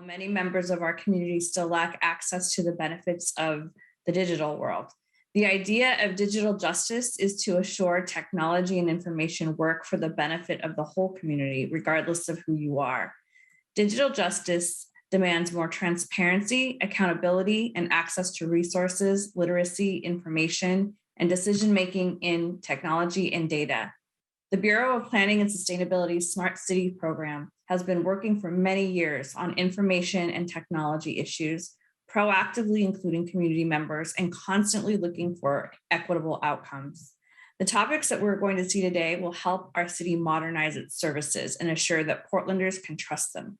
many members of our community still lack access to the benefits of the digital world. The idea of digital justice is to assure technology and information work for the benefit of the whole community, regardless of who you are. Digital justice demands more transparency, accountability, and access to resources, literacy, information, and decision-making in technology and data. The Bureau of Planning and Sustainability's Smart City program has been working for many years on information and technology issues, proactively including community members and constantly looking for equitable outcomes. The topics that we're going to see today will help our city modernize its services and assure that Portlanders can trust them.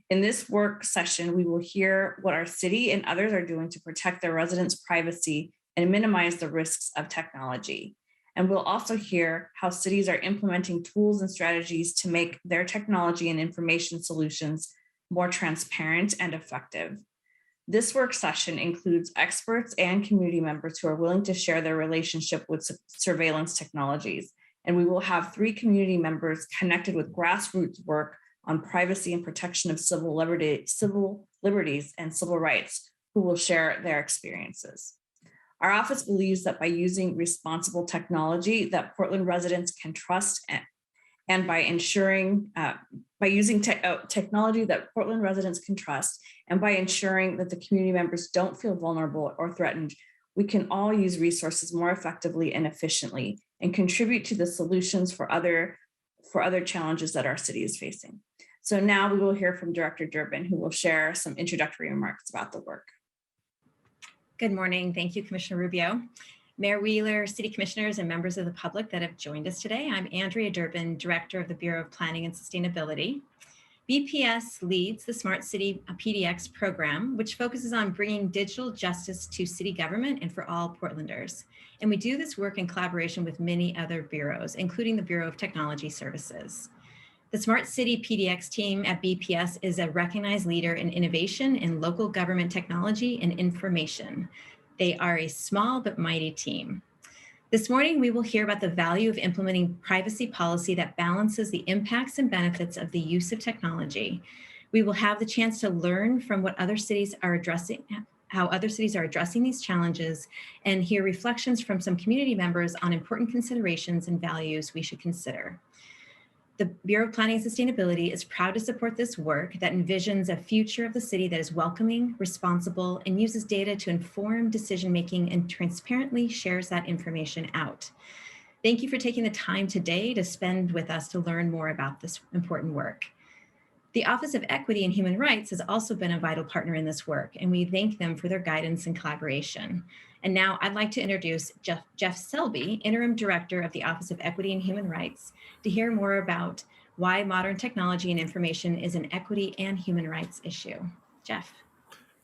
In this work session, we will hear what our city and others are doing to protect their residents' privacy and minimize the risks of technology. And we'll also hear how cities are implementing tools and strategies to make their technology and information solutions more transparent and effective. This work session includes experts and community members who are willing to share their relationship with surveillance technologies. And we will have 3 community members connected with grassroots work on privacy and protection of civil liberties and civil rights, who will share their experiences. Our office believes that by using responsible technology that Portland residents can trust and by ensuring, by using technology that Portland residents can trust, and by ensuring that the community members don't feel vulnerable or threatened, we can all use resources more effectively and efficiently and contribute to the solutions for other challenges that our city is facing. So now we will hear from Director Durbin, who will share some introductory remarks about the work. Good morning. Thank you, Commissioner Rubio. Mayor Wheeler, city commissioners, and members of the public that have joined us today. I'm Andrea Durbin, Director of the Bureau of Planning and Sustainability. BPS leads the Smart Cpdx program, which focuses on bringing digital justice to city government and for all Portlanders. And we do this work in collaboration with many other bureaus, including the Bureau of Technology Services. The Smart Cpdx team at BPS is a recognized leader in innovation in local government technology and information. They are a small but mighty team. This morning, we will hear about the value of implementing privacy policy that balances the impacts and benefits of the use of technology. We will have the chance to learn from what other cities are addressing, how other cities are addressing these challenges, and hear reflections from some community members on important considerations and values we should consider. The Bureau of Planning and Sustainability is proud to support this work that envisions a future of the city that is welcoming, responsible, and uses data to inform decision-making and transparently shares that information out. Thank you for taking the time today to spend with us to learn more about this important work. The Office of Equity and Human Rights has also been a vital partner in this work, and we thank them for their guidance and collaboration. And now I'd like to introduce Jeff Selby, Interim Director of the Office of Equity and Human Rights, to hear more about why modern technology and information is an equity and human rights issue. Jeff.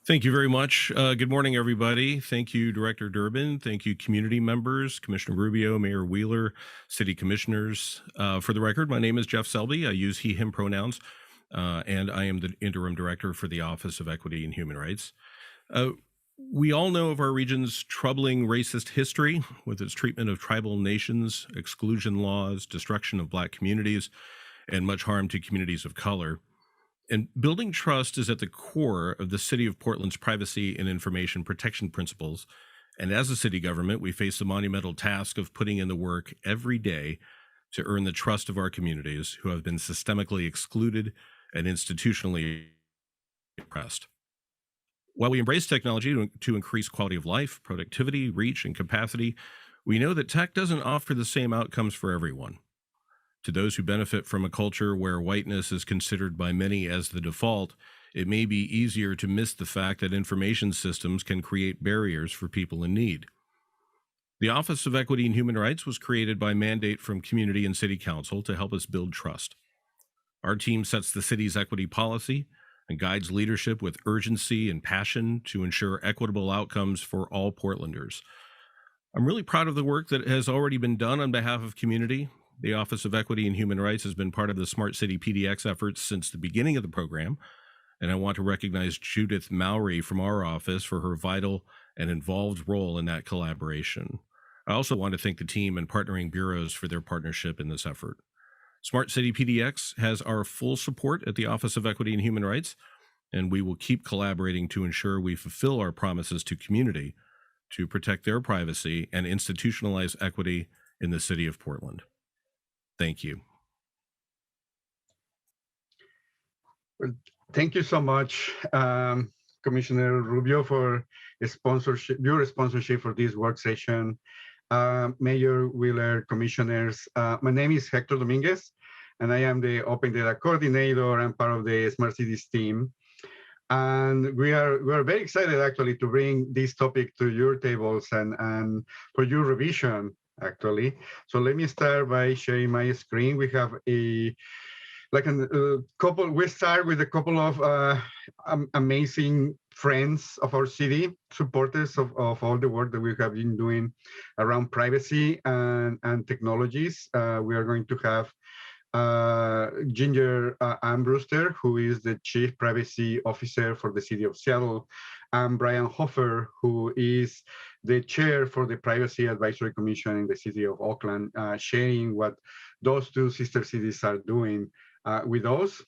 Thank you very much. Good morning, everybody. Thank you, Director Durbin. Thank you, community members, Commissioner Rubio, Mayor Wheeler, city commissioners. For the record, my name is Jeff Selby. I use he, him pronouns, and I am the Interim Director for the Office of Equity and Human Rights. We all know of our region's troubling racist history with its treatment of tribal nations, exclusion laws, destruction of Black communities, and much harm to communities of color. And building trust is at the core of the City of Portland's privacy and information protection principles. And as a city government, we face the monumental task of putting in the work every day to earn the trust of our communities who have been systemically excluded and institutionally oppressed. While we embrace technology to increase quality of life, productivity, reach, and capacity, we know that tech doesn't offer the same outcomes for everyone. To those who benefit from a culture where whiteness is considered by many as the default, it may be easier to miss the fact that information systems can create barriers for people in need. The Office of Equity and Human Rights was created by mandate from community and city council to help us build trust. Our team sets the city's equity policy and guides leadership with urgency and passion to ensure equitable outcomes for all Portlanders. I'm really proud of the work that has already been done on behalf of community. The Office of Equity and Human Rights has been part of the Smart Cpdx efforts since the beginning of the program, and I want to recognize Judith Mowry from our office for her vital and involved role in that collaboration. I also want to thank the team and partnering bureaus for their partnership in this effort. Smart Cpdx has our full support at the Office of Equity and Human Rights. and we will keep collaborating to ensure we fulfill our promises to community to protect their privacy and institutionalize equity in the city of Portland. Thank you. Well, thank you so much, Commissioner Rubio, for your sponsorship for this work session. Mayor Wheeler, commissioners, my name is Hector Dominguez, and I am the Open Data Coordinator and part of the Smart Cities team. And we are very excited actually to bring this topic to your tables and for your revision actually. So let me start by sharing my screen. We have we start with a couple of amazing friends of our city, supporters of all the work that we have been doing around privacy and technologies. We are going to have Ginger Brewster, who is the Chief Privacy Officer for the City of Seattle, and Brian Hofer, who is the Chair for the Privacy Advisory Commission in the City of Oakland, sharing what those two sister cities are doing with us.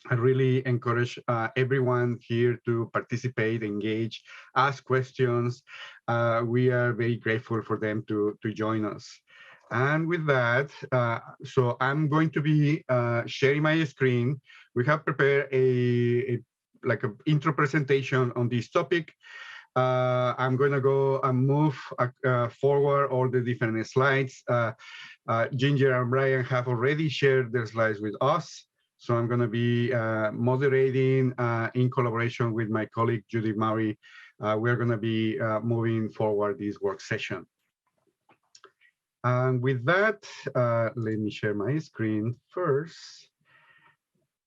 I really encourage everyone here to participate, engage, ask questions. We are very grateful for them to join us. And with that, so I'm going to be sharing my screen. We have prepared an intro presentation on this topic. I'm going to go and move forward all the different slides. Ginger and Brian have already shared their slides with us. So I'm going to be moderating in collaboration with my colleague, Judy Murray. We're going to be moving forward this work session. And with that, let me share my screen first.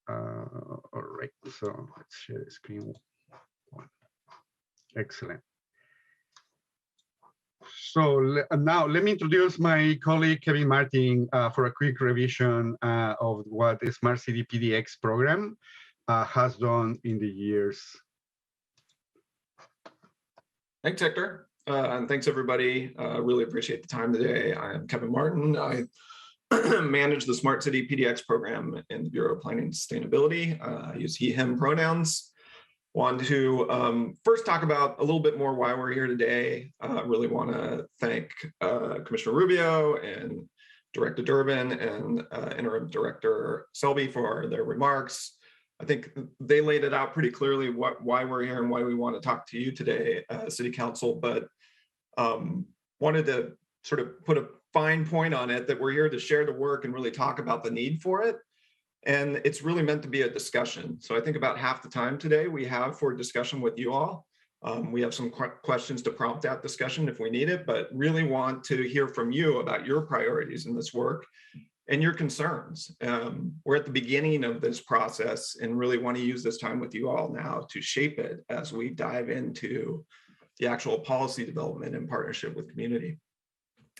All right, so let's share the screen. Excellent. So now let me introduce my colleague, Kevin Martin, for a quick revision of what the Smart City Cpdx program has done in the years. Thanks, Hector. And thanks, everybody. Really appreciate the time today. I'm Kevin Martin. I manage the Smart City Cpdx program in the Bureau of Planning and Sustainability. I use he, him pronouns. Want to first talk about a little bit more why we're here today. Really want to thank Commissioner Rubio and Director Durbin and Interim Director Selby for their remarks. I think they laid it out pretty clearly why we're here and why we want to talk to you today, City Council, but wanted to sort of put a fine point on it that we're here to share the work and really talk about the need for it. And it's really meant to be a discussion. So I think about half the time today we have for discussion with you all. We have some questions to prompt that discussion if we need it, but really want to hear from you about your priorities in this work and your concerns. We're at the beginning of this process and really want to use this time with you all now to shape it as we dive into the actual policy development in partnership with community.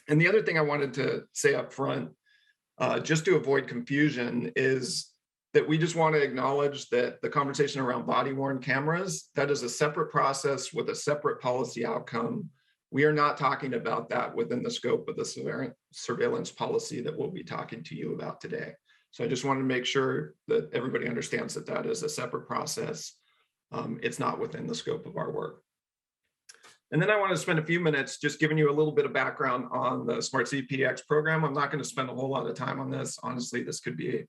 And the other thing I wanted to say up front, just to avoid confusion, is that we just want to acknowledge that the conversation around body-worn cameras, that is a separate process with a separate policy outcome. We are not talking about that within the scope of the surveillance policy that we'll be talking to you about today. So I just wanted to make sure that everybody understands that that is a separate process. It's not within the scope of our work. And then I want to spend a few minutes just giving you a little bit of background on the Smart City Cpdx program. I'm not going to spend a whole lot of time on this. Honestly, this could be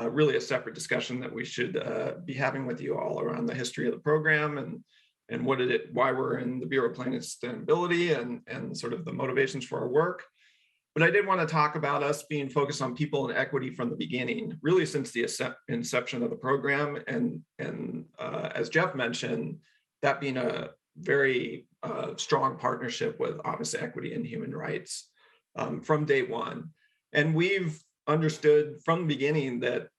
really a separate discussion that we should be having with you all around the history of the program and why we're in the Bureau of Planning and Sustainability and sort of the motivations for our work. But I did want to talk about us being focused on people and equity from the beginning, really since the inception of the program. And as Jeff mentioned, that being a very strong partnership with Office of Equity and Human Rights from day one. And we've understood from the beginning that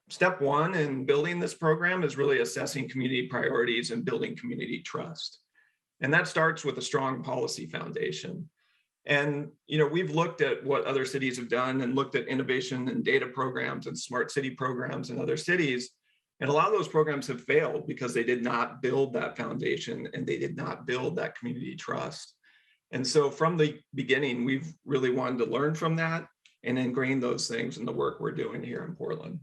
step one in building this program is really assessing community priorities and building community trust. And that starts with a strong policy foundation. And we've looked at what other cities have done and looked at innovation and data programs and smart city programs in other cities. And a lot of those programs have failed because they did not build that foundation and they did not build that community trust. And so from the beginning, we've really wanted to learn from that and ingrain those things in the work we're doing here in Portland.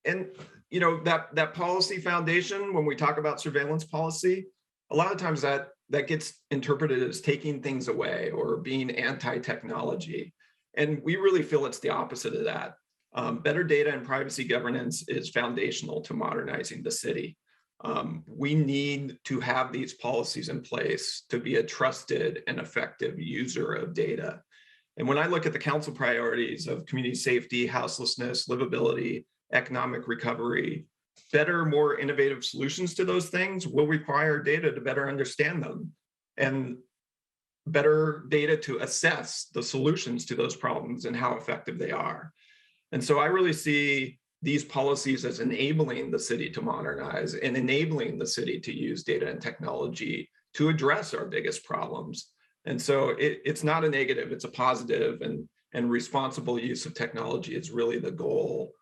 And you know, that policy foundation, when we talk about surveillance policy, a lot of times that gets interpreted as taking things away or being anti-technology. And we really feel it's the opposite of that. Better data and privacy governance is foundational to modernizing the city. We need to have these policies in place to be a trusted and effective user of data. And when I look at the council priorities of community safety, houselessness, livability, economic recovery, better, more innovative solutions to those things will require data to better understand them, and better data to assess the solutions to those problems and how effective they are. And so I really see these policies as enabling the city to modernize and enabling the city to use data and technology to address our biggest problems. And so it's not a negative, it's a positive, and responsible use of technology is really the goal.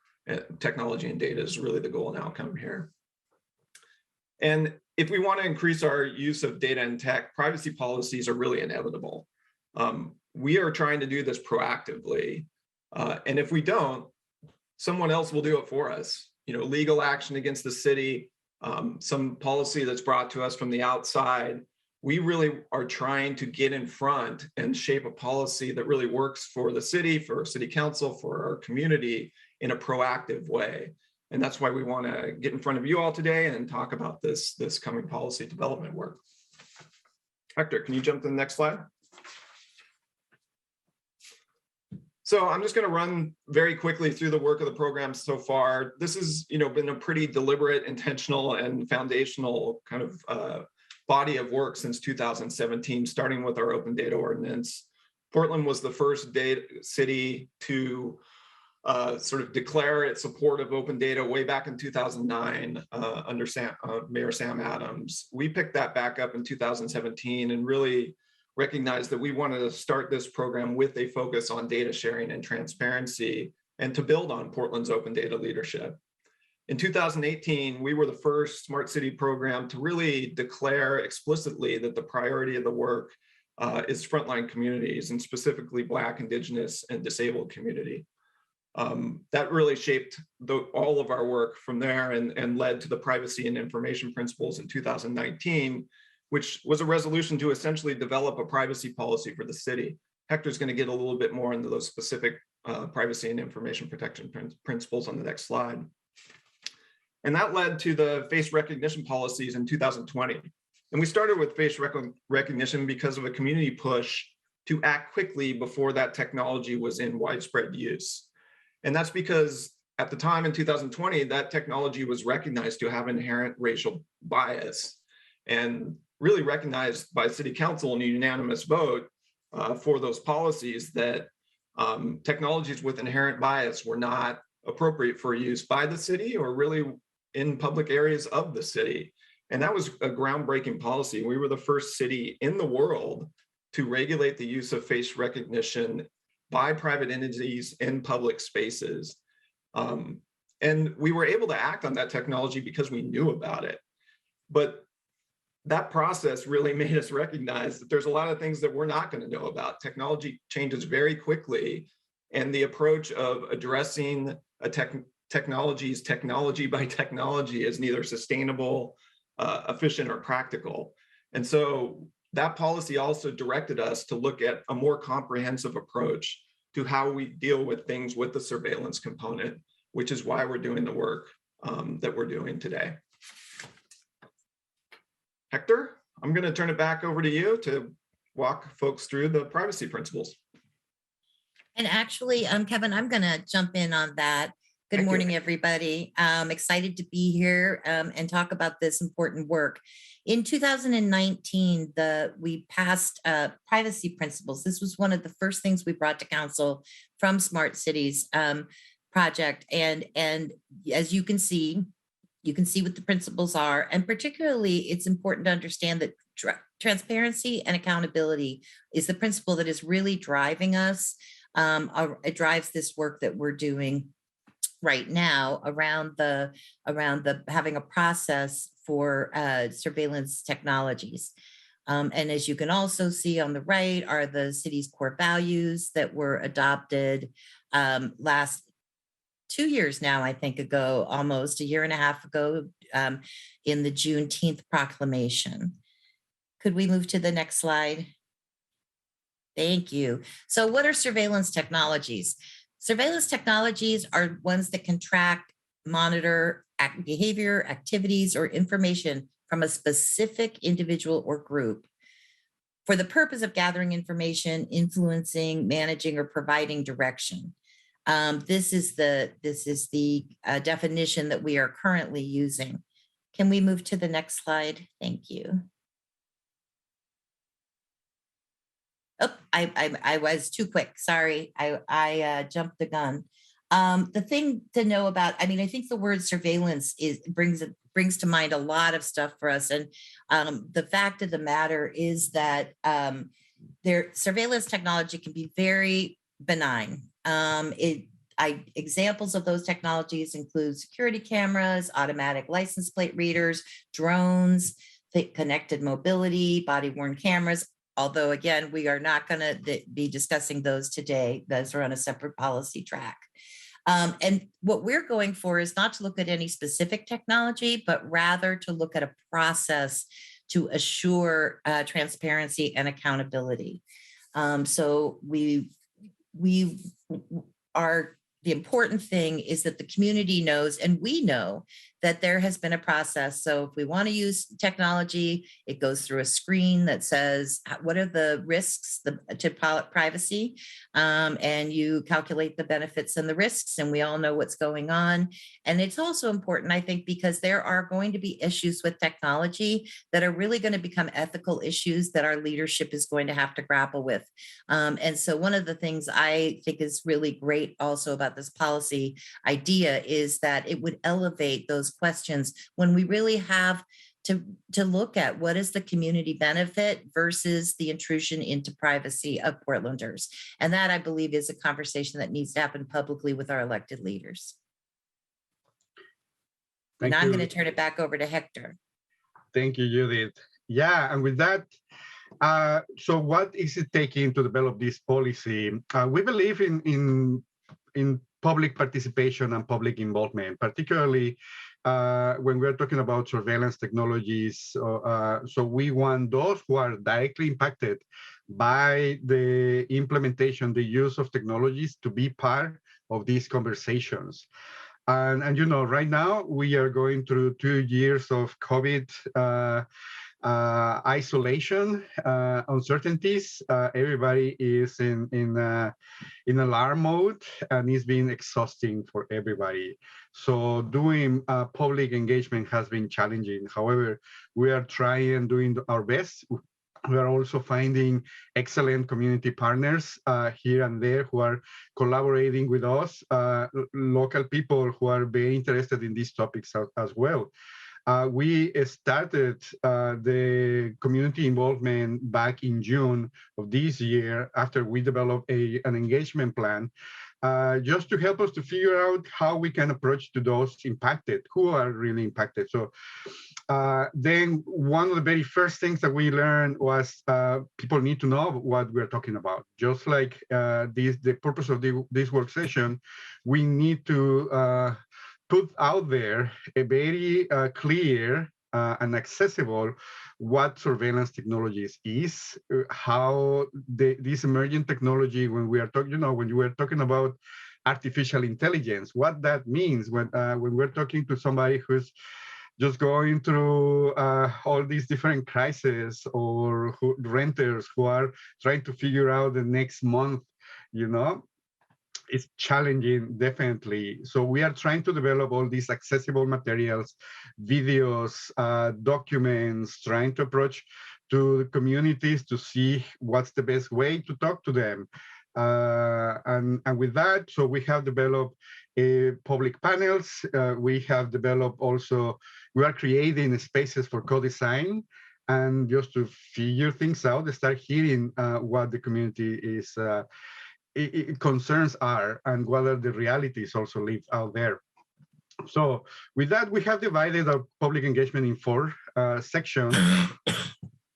Technology and data is really the goal and outcome here. And if we want to increase our use of data and tech, privacy policies are really inevitable. We are trying to do this proactively. And if we don't, someone else will do it for us. You know, legal action against the city, some policy that's brought to us from the outside. We really are trying to get in front and shape a policy that really works for the city, for city council, for our community in a proactive way. And that's why we want to get in front of you all today and talk about this coming policy development work. Hector, can you jump to the next slide? So I'm just going to run very quickly through the work of the program so far. This has, you know, been a pretty deliberate, intentional, and foundational kind of body of work since 2017, starting with our open data ordinance. Portland was the first city to sort of declare its support of open data way back in 2009 under Mayor Sam Adams. We picked that back up in 2017 and really recognized that we wanted to start this program with a focus on data sharing and transparency and to build on Portland's open data leadership. In 2018, we were the first smart city program to really declare explicitly that the priority of the work is frontline communities, and specifically Black, Indigenous, and disabled community. That really shaped all of our work from there and led to the privacy and information principles in 2019, which was a resolution to essentially develop a privacy policy for the city. Hector's going to get a little bit more into those specific privacy and information protection principles on the next slide. And that led to the face recognition policies in 2020. And we started with face recognition because of a community push to act quickly before that technology was in widespread use. And that's because at the time in 2020, that technology was recognized to have inherent racial bias, and really recognized by city council in a unanimous vote for those policies that technologies with inherent bias were not appropriate for use by the city or really in public areas of the city. And that was a groundbreaking policy. We were the first city in the world to regulate the use of face recognition by private entities in public spaces. And we were able to act on that technology because we knew about it. But that process really made us recognize that there's a lot of things that we're not going to know about. Technology changes very quickly, and the approach of addressing a technology's technology by technology is neither sustainable, efficient, or practical. And so that policy also directed us to look at a more comprehensive approach to how we deal with things with the surveillance component, which is why we're doing the work that we're doing today. Hector, I'm going to turn it back over to you to walk folks through the privacy principles. And actually, Kevin, I'm going to jump in on that. Good morning, everybody. I'm excited to be here and talk about this important work. In 2019, we passed privacy principles. This was one of the first things we brought to council from Smart Cities project. And as you can see what the principles are. And particularly, it's important to understand that transparency and accountability is the principle that is really driving us. It drives this work that we're doing right now around the having a process for surveillance technologies. And as you can also see on the right are the city's core values that were adopted last 2 years now, I think ago, almost a year and a half ago, in the Juneteenth proclamation. Could we move to the next slide? Thank you. So what are surveillance technologies? Surveillance technologies are ones that can track, monitor behavior, activities, or information from a specific individual or group for the purpose of gathering information, influencing, managing, or providing direction. This is the definition that we are currently using. Can we move to the next slide? Thank you. Oh, I was too quick. Sorry, I jumped the gun. The thing to know about, I mean, I think the word surveillance brings to mind a lot of stuff for us. And the fact of the matter is that surveillance technology can be very benign. Examples of those technologies include security cameras, automatic license plate readers, drones, connected mobility, body-worn cameras. Although, again, we are not going to be discussing those today. Those are on a separate policy track. And what we're going for is not to look at any specific technology, but rather to look at a process to assure transparency and accountability. So the important thing is that the community knows, and we know, that there has been a process. So if we want to use technology, it goes through a screen that says, what are the risks to privacy? And you calculate the benefits and the risks, and we all know what's going on. And it's also important, I think, because there are going to be issues with technology that are really going to become ethical issues that our leadership is going to have to grapple with. And so one of the things I think is really great also about this policy idea is that it would elevate those questions when we really have to look at what is the community benefit versus the intrusion into privacy of Portlanders. And that, I believe, is a conversation that needs to happen publicly with our elected leaders. Thank and I'm you. going to turn it back over to Hector. Thank you, Judith. Yeah, and with that, so what is it taking to develop this policy? We believe in public participation and public involvement, particularly when we're talking about surveillance technologies. So we want those who are directly impacted by the implementation, the use of technologies, to be part of these conversations. And you know, right now we are going through 2 years of COVID isolation, uncertainties. Everybody is in alarm mode, and it's been exhausting for everybody. So doing public engagement has been challenging. However, we are trying, doing our best. We are also finding excellent community partners here and there who are collaborating with us, local people who are very interested in these topics as well. We started the community involvement back in June of this year after we developed an engagement plan, just to help us to figure out how we can approach to those impacted, who are really impacted. So then one of the very first things that we learned was people need to know what we're talking about. Just like the purpose of this work session, we need to put out there a very clear and accessible what surveillance technologies is, how this emerging technology, when we are talking, when you were talking about artificial intelligence, what that means when we're talking to somebody who's just going through all these different crises, or renters who are trying to figure out the next month, it's challenging, definitely. So we are trying to develop all these accessible materials, videos, documents, trying to approach to the communities to see what's the best way to talk to them. And with that, so we have developed public panels. We have developed also, we are creating spaces for co-design, and just to figure things out, start hearing what the community is concerns are, and what are the realities also live out there. So with that, we have divided our public engagement in 4 sections,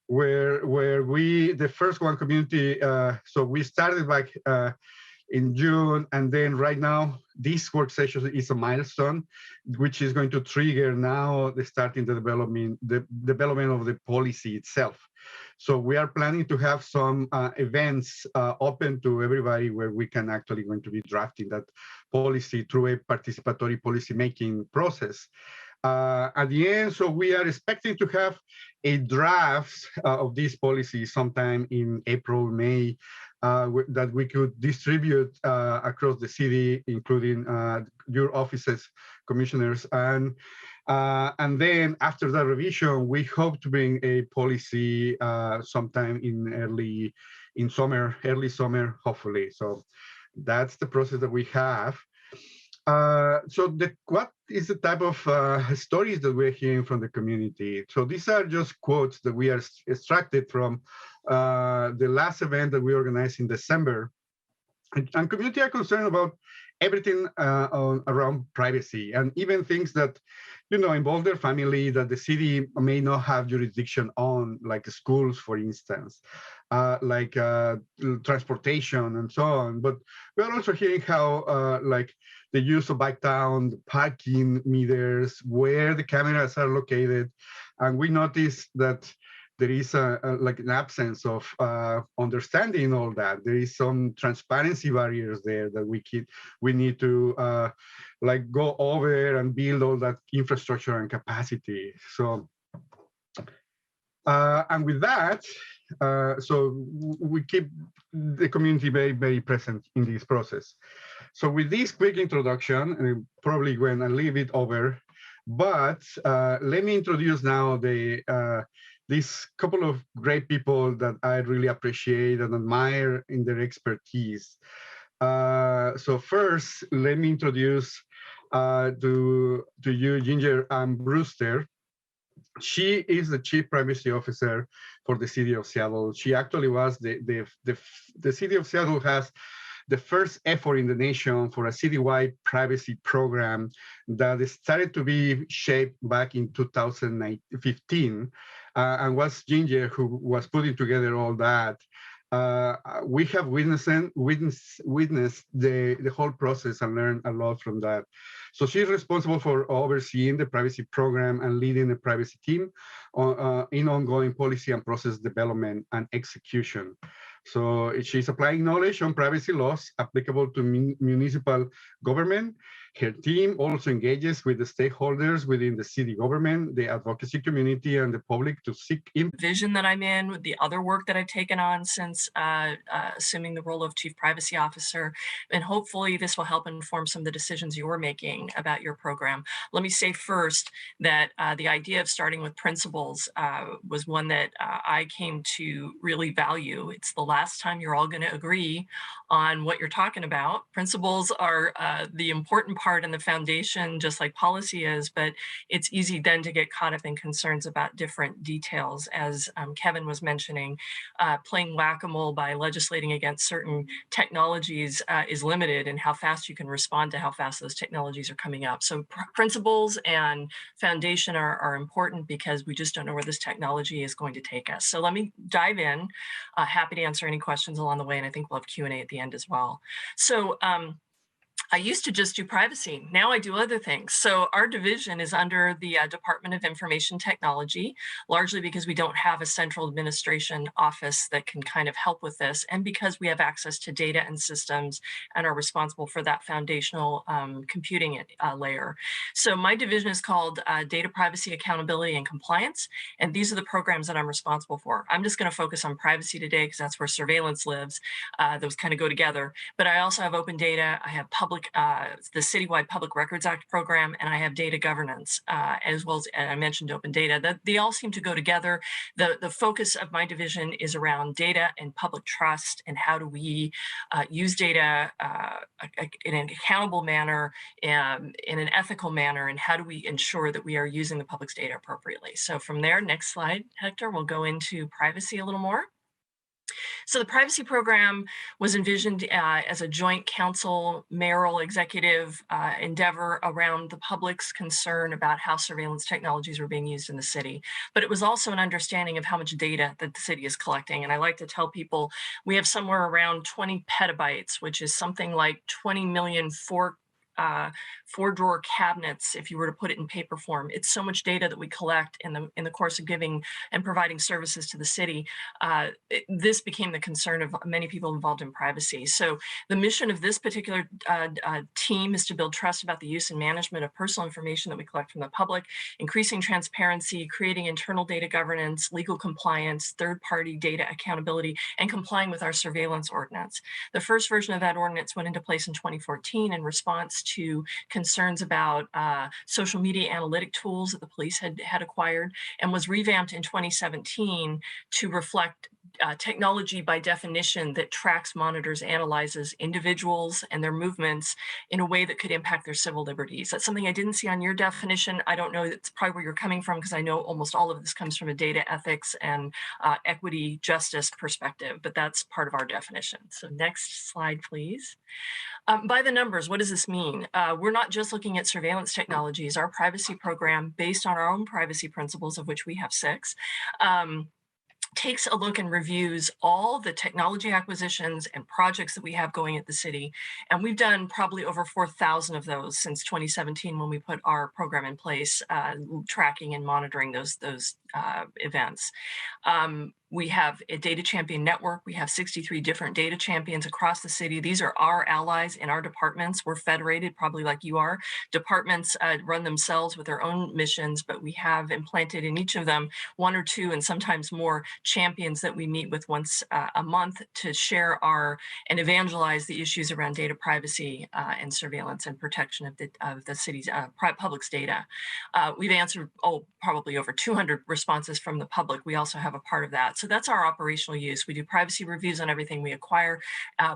where we, the first one, community, so we started back in June. And then right now, this work session is a milestone, which is going to trigger now the starting the development of the policy itself. So we are planning to have some events open to everybody where we can actually going to be drafting that policy through a participatory policy making process. At the end, so we are expecting to have a draft of this policy sometime in April, May, that we could distribute across the city, including your offices, commissioners, and then after that revision, we hope to bring a policy sometime in early summer, hopefully. So that's the process that we have. So what is the type of stories that we're hearing from the community? So these are just quotes that we are extracted from the last event that we organized in December. And community are concerned about everything around privacy, and even things that, involve their family that the city may not have jurisdiction on, like schools, for instance, like transportation and so on. But we're also hearing how like the use of bike town, parking meters, where the cameras are located. And we noticed that there is like an absence of understanding all that. There is some transparency barriers there that we need to like go over and build all that infrastructure and capacity. So, and with that, so we keep the community very, very present in this process. So with this quick introduction, probably when I leave it over, but let me introduce now this couple of great people that I really appreciate and admire in their expertise. So first, let me introduce to you Ginger Brewster. She is the Chief Privacy Officer for the City of Seattle. She actually was the City of Seattle has the first effort in the nation for a citywide privacy program that started to be shaped back in 2015, and was Ginger who was putting together all that. We have witnessed the whole process and learned a lot from that. So she's responsible for overseeing the privacy program and leading the privacy team in ongoing policy and process development and execution. So she's applying knowledge on privacy laws applicable to municipal government. Her team also engages with the stakeholders within the city government, the advocacy community, and the public to seek vision that I'm in, with the other work that I've taken on since assuming the role of Chief Privacy Officer. And hopefully this will help inform some of the decisions you're making about your program. Let me say first that the idea of starting with principles was one that I came to really value. It's the last time you're all going to agree on what you're talking about. Principles are the important part in the foundation, just like policy is, but it's easy then to get caught up in concerns about different details. As Kevin was mentioning, playing whack-a-mole by legislating against certain technologies is limited in how fast you can respond to how fast those technologies are coming up. So principles and foundation are important because we just don't know where this technology is going to take us. So let me dive in. Happy to answer any questions along the way, and I think we'll have Q&A at the end as well. So I used to just do privacy. Now I do other things. So our division is under the Department of Information Technology, largely because we don't have a central administration office that can kind of help with this, and because we have access to data and systems and are responsible for that foundational computing layer. So my division is called Data Privacy, Accountability, and Compliance, and these are the programs that I'm responsible for. I'm just going to focus on privacy today because that's where surveillance lives. Those kind of go together. But I also have open data. I have the Citywide Public Records Act program, and I have data governance, as well as, and I mentioned open data. They all seem to go together. The focus of my division is around data and public trust, and how do we use data in an accountable manner, in an ethical manner, and how do we ensure that we are using the public's data appropriately. So from there, next slide, Hector, we'll go into privacy a little more. So the privacy program was envisioned as a joint council, mayoral, executive endeavor around the public's concern about how surveillance technologies were being used in the city. But it was also an understanding of how much data that the city is collecting. And I like to tell people we have somewhere around 20 petabytes, which is something like 20 million four-drawer cabinets, if you were to put it in paper form. It's so much data that we collect in the course of giving and providing services to the city. This became the concern of many people involved in privacy. So the mission of this particular team is to build trust about the use and management of personal information that we collect from the public, increasing transparency, creating internal data governance, legal compliance, third-party data accountability, and complying with our surveillance ordinance. The first version of that ordinance went into place in 2014 in response to concerns about social media analytic tools that the police had acquired, and was revamped in 2017 to reflect technology by definition that tracks, monitors, analyzes individuals and their movements in a way that could impact their civil liberties. That's something I didn't see on your definition. I don't know, that's probably where you're coming from, because I know almost all of this comes from a data ethics and equity justice perspective, but that's part of our definition. So next slide, please. By the numbers, what does this mean? We're not just looking at surveillance technologies. Our privacy program, based on our own privacy principles, of which we have 6, takes a look and reviews all the technology acquisitions and projects that we have going at the city. And we've done probably over 4,000 of those since 2017 when we put our program in place, tracking and monitoring those events. We have a data champion network. We have 63 different data champions across the city. These are our allies in our departments. We're federated, probably like you are. Departments run themselves with their own missions, but we have implanted in each of them 1 or 2 and sometimes more champions that we meet with once a month to share and evangelize the issues around data privacy and surveillance and protection of the city's public's data. We've answered, probably over 200 responses from the public. We also have a part of that. So that's our operational use. We do privacy reviews on everything we acquire.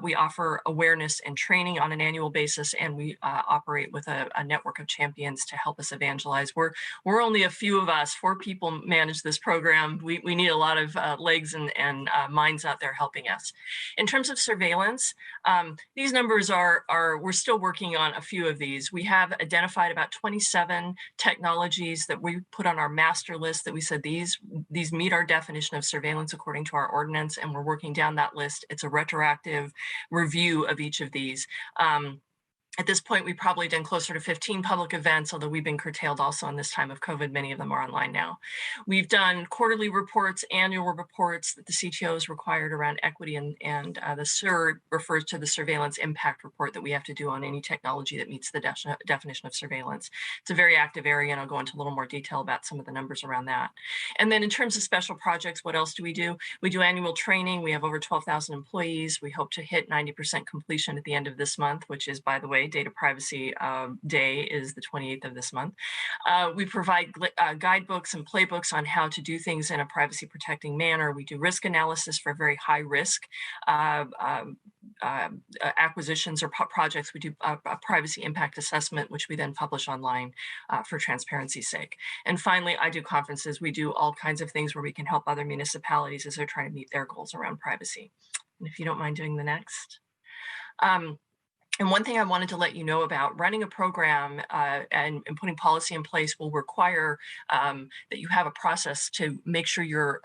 We offer awareness and training on an annual basis, and we operate with a network of champions to help us evangelize. We're only a few of us. 4 people manage this program. We need a lot of legs and minds out there helping us. In terms of surveillance, these numbers we're still working on a few of these. We have identified about 27 technologies that we put on our master list that we said these meet our definition of surveillance according to our ordinance, and we're working down that list. It's a retroactive review of each of these. At this point, we've probably done closer to 15 public events, although we've been curtailed also in this time of COVID. Many of them are online now. We've done quarterly reports, annual reports that the CTO is required around equity, and the SIR refers to the surveillance impact report that we have to do on any technology that meets the definition of surveillance. It's a very active area, and I'll go into a little more detail about some of the numbers around that. And then in terms of special projects, what else do? We do annual training. We have over 12,000 employees. We hope to hit 90% completion at the end of this month, which is, by the way, Data Privacy Day is the 28th of this month. We provide guidebooks and playbooks on how to do things in a privacy protecting manner. We do risk analysis for very high risk acquisitions or projects. We do a privacy impact assessment, which we then publish online for transparency's sake. And finally, I do conferences. We do all kinds of things where we can help other municipalities as they're trying to meet their goals around privacy. And if you don't mind doing the next. And one thing I wanted to let you know about running a program and putting policy in place will require that you have a process to make sure you're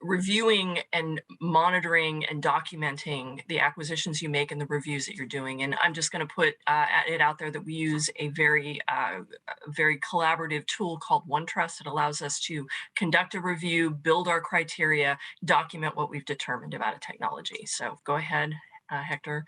reviewing and monitoring and documenting the acquisitions you make and the reviews that you're doing. And I'm just going to put it out there that we use a very collaborative tool called OneTrust. It allows us to conduct a review, build our criteria, document what we've determined about a technology. So go ahead, Hector.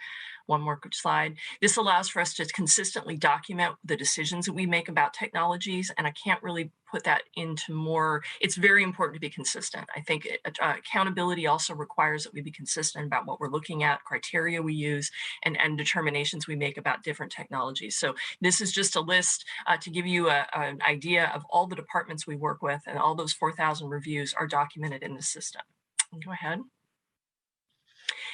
One more slide. This allows for us to consistently document the decisions that we make about technologies, and I can't really put that into more. It's very important to be consistent. I think accountability also requires that we be consistent about what we're looking at, criteria we use, and determinations we make about different technologies. So this is just a list to give you an idea of all the departments we work with, and all those 4,000 reviews are documented in the system. Go ahead.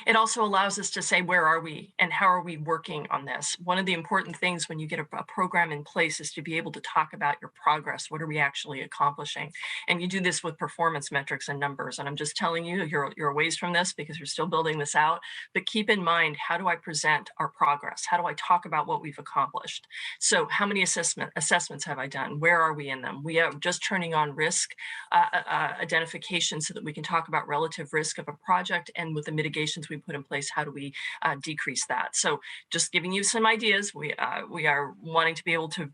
It also allows us to say, where are we and how are we working on this? One of the important things when you get a program in place is to be able to talk about your progress. What are we actually accomplishing? And you do this with performance metrics and numbers. And I'm just telling you, you're a ways from this because you're still building this out. But keep in mind, how do I present our progress? How do I talk about what we've accomplished? So how many assessments have I done? Where are we in them? We are just turning on risk identification so that we can talk about relative risk of a project, and with the mitigations we put in place, how do we decrease that? So just giving you some ideas. We are wanting to be able to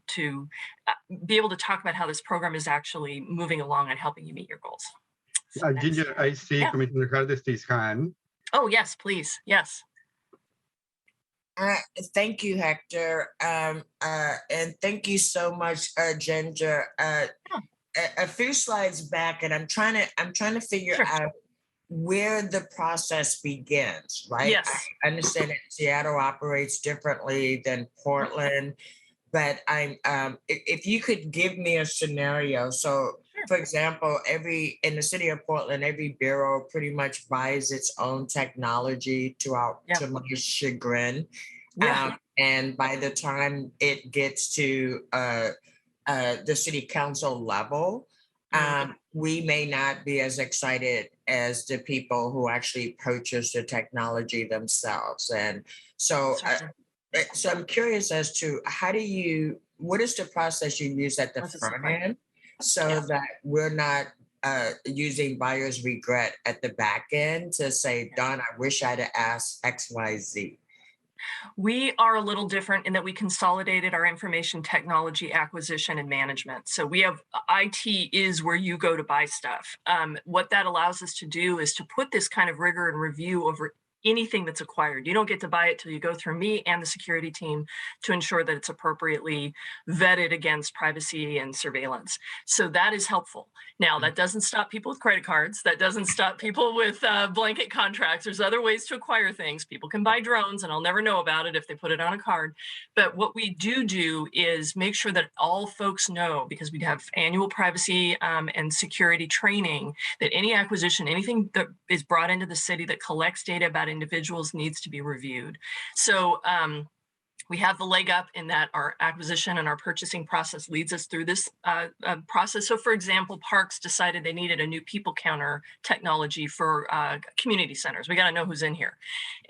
talk about how this program is actually moving along and helping you meet your goals. So Ginger, I see Commissioner Hardesty's hand. Oh, yes, please. Yes. Thank you, Hector. And thank you so much, Ginger. A few slides back, and I'm trying to figure out where the process begins, right? Yes. I understand that Seattle operates differently than Portland, but if you could give me a scenario. So, for example, in the city of Portland, every bureau pretty much buys its own technology to my chagrin. And by the time it gets to the city council level, we may not be as excited as the people who actually purchase the technology themselves. And so, so I'm curious as to what is the process you use at the front end so that we're not using buyer's regret at the back end to say, Don, I wish I'd have asked X, Y, Z. We are a little different in that we consolidated our information technology acquisition and management. So we have IT is where you go to buy stuff. What that allows us to do is to put this kind of rigor and review over anything that's acquired. You don't get to buy it till you go through me and the security team to ensure that it's appropriately vetted against privacy and surveillance. So that is helpful. Now, that doesn't stop people with credit cards. That doesn't stop people with blanket contracts. There's other ways to acquire things. People can buy drones, and I'll never know about it if they put it on a card. But what we do is make sure that all folks know, because we have annual privacy and security training, that any acquisition, anything that is brought into the city that collects data about individuals needs to be reviewed. So we have the leg up in that our acquisition and our purchasing process leads us through this process. So for example, Parks decided they needed a new people counter technology for community centers. We got to know who's in here.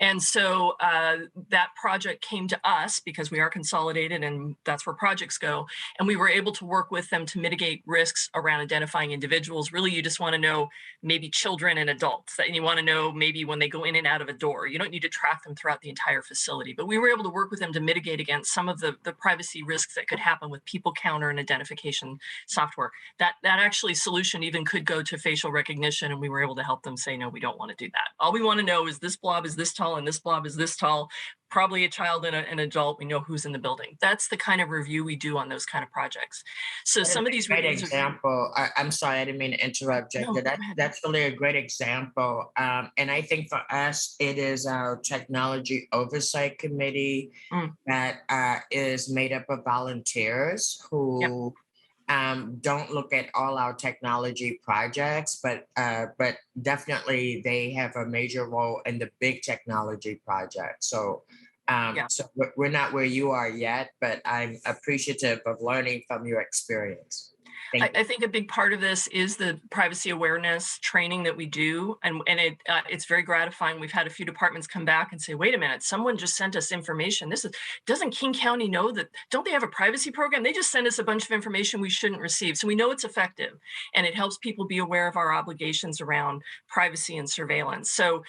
And so that project came to us because we are consolidated and that's where projects go. And we were able to work with them to mitigate risks around identifying individuals. Really, you just want to know maybe children and adults, that you want to know maybe when they go in and out of a door. You don't need to track them throughout the entire facility, but we were able to work with them to mitigate against some of the privacy risks that could happen with people counter and identification software. That actually solution even could go to facial recognition, and we were able to help them say, no, we don't want to do that. All we want to know is this blob is this tall and this blob is this tall, probably a child and an adult. We know who's in the building. That's the kind of review we do on those kind of projects. So some of these great example. I'm sorry, I didn't mean to interrupt, Jake. No, that's really a great example. And I think for us, it is our technology oversight committee that is made up of volunteers who don't look at all our technology projects, but definitely they have a major role in the big technology project. So, so we're not where you are yet, but I'm appreciative of learning from your experience. I think a big part of this is the privacy awareness training that we do, and it's very gratifying. We've had a few departments come back and say, wait a minute, someone just sent us information. Doesn't King County know that? Don't they have a privacy program? They just send us a bunch of information we shouldn't receive. So we know it's effective, and it helps people be aware of our obligations around privacy and surveillance. So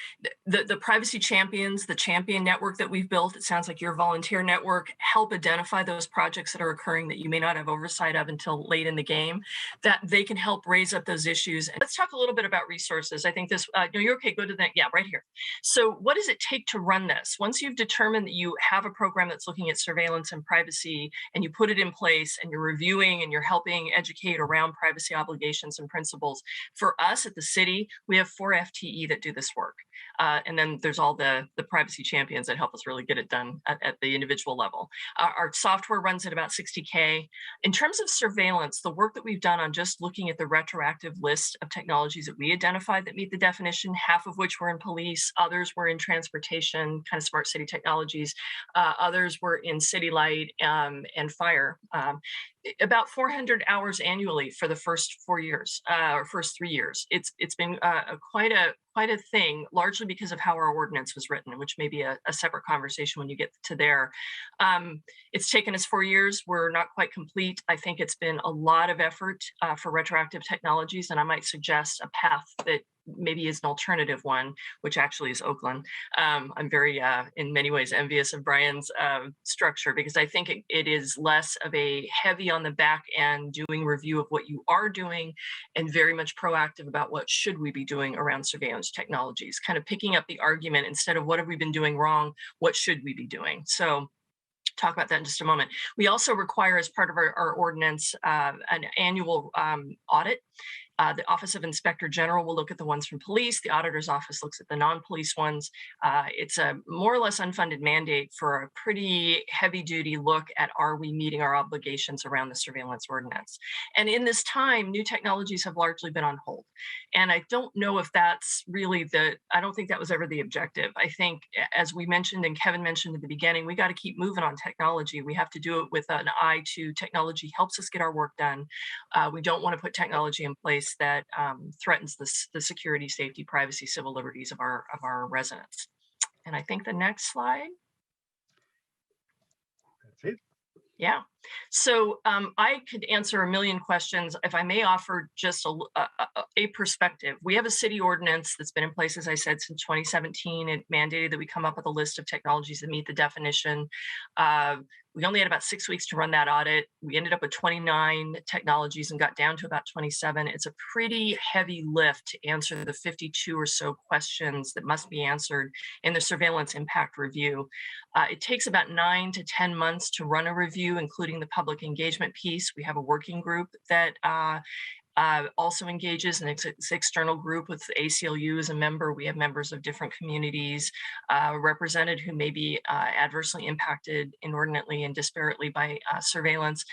the privacy champions, the champion network that we've built, it sounds like your volunteer network, help identify those projects that are occurring that you may not have oversight of until late in the game, that they can help raise up those issues. And let's talk a little bit about resources. I think this, you're okay, go to that, yeah, right here. So what does it take to run this? Once you've determined that you have a program that's looking at surveillance and privacy, and you put it in place, and you're reviewing and you're helping educate around privacy obligations and principles, for us at the city, we have 4 FTE that do this work. And then there's all the privacy champions that help us really get it done at the individual level. Our software runs at about 60K. In terms of surveillance, the work that we've done on just looking at the retroactive list of technologies that we identified that meet the definition, half of which were in police, others were in transportation, kind of smart city technologies, others were in city light and fire. About 400 hours annually for the first 4 years or first 3 years. It's been quite a thing, largely because of how our ordinance was written, which may be a separate conversation when you get to there. It's taken us 4 years. We're not quite complete. I think it's been a lot of effort for retroactive technologies, and I might suggest a path that maybe is an alternative one, which actually is Oakland. I'm very, in many ways, envious of Brian's structure, because I think it is less of a heavy on the back end doing review of what you are doing and very much proactive about what should we be doing around surveillance technologies, kind of picking up the argument instead of what have we been doing wrong, what should we be doing? So talk about that in just a moment. We also require, as part of our ordinance, an annual audit. The Office of Inspector General will look at the ones from police. The auditor's office looks at the non-police ones. It's a more or less unfunded mandate for a pretty heavy duty look at, are we meeting our obligations around the surveillance ordinance? And in this time, new technologies have largely been on hold. And I don't know if that's really I don't think that was ever the objective. I think, as we mentioned and Kevin mentioned at the beginning, we got to keep moving on technology. We have to do it with an eye to technology helps us get our work done. We don't want to put technology in place that threatens the security, safety, privacy, civil liberties of our residents. And I think the next slide. That's it. Yeah. So I could answer a million questions. If I may offer just a perspective, we have a city ordinance that's been in place, as I said, since 2017. It mandated that we come up with a list of technologies that meet the definition. We only had about 6 weeks to run that audit. We ended up with 29 technologies and got down to about 27. It's a pretty heavy lift to answer the 52 or so questions that must be answered in the surveillance impact review. It takes about 9 to 10 months to run a review, including the public engagement piece. We have a working group that also engages, an external group with the ACLU as a member. We have members of different communities represented who may be adversely impacted inordinately and disparately by surveillance.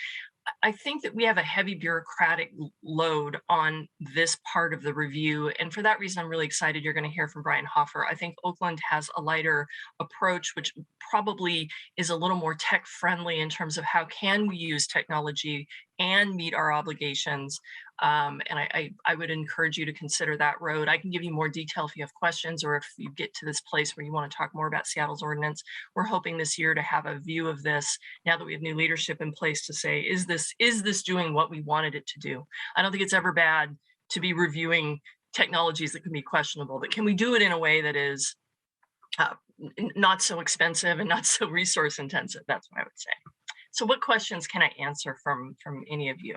I think that we have a heavy bureaucratic load on this part of the review. And for that reason, I'm really excited you're going to hear from Brian Hoffer. I think Oakland has a lighter approach, which probably is a little more tech friendly in terms of how can we use technology and meet our obligations. And I would encourage you to consider that road. I can give you more detail if you have questions, or if you get to this place where you want to talk more about Seattle's ordinance. We're hoping this year to have a view of this, now that we have new leadership in place, to say, is this doing what we wanted it to do? I don't think it's ever bad to be reviewing technologies that can be questionable, but can we do it in a way that is not so expensive and not so resource intensive? That's what I would say. So what questions can I answer from any of you?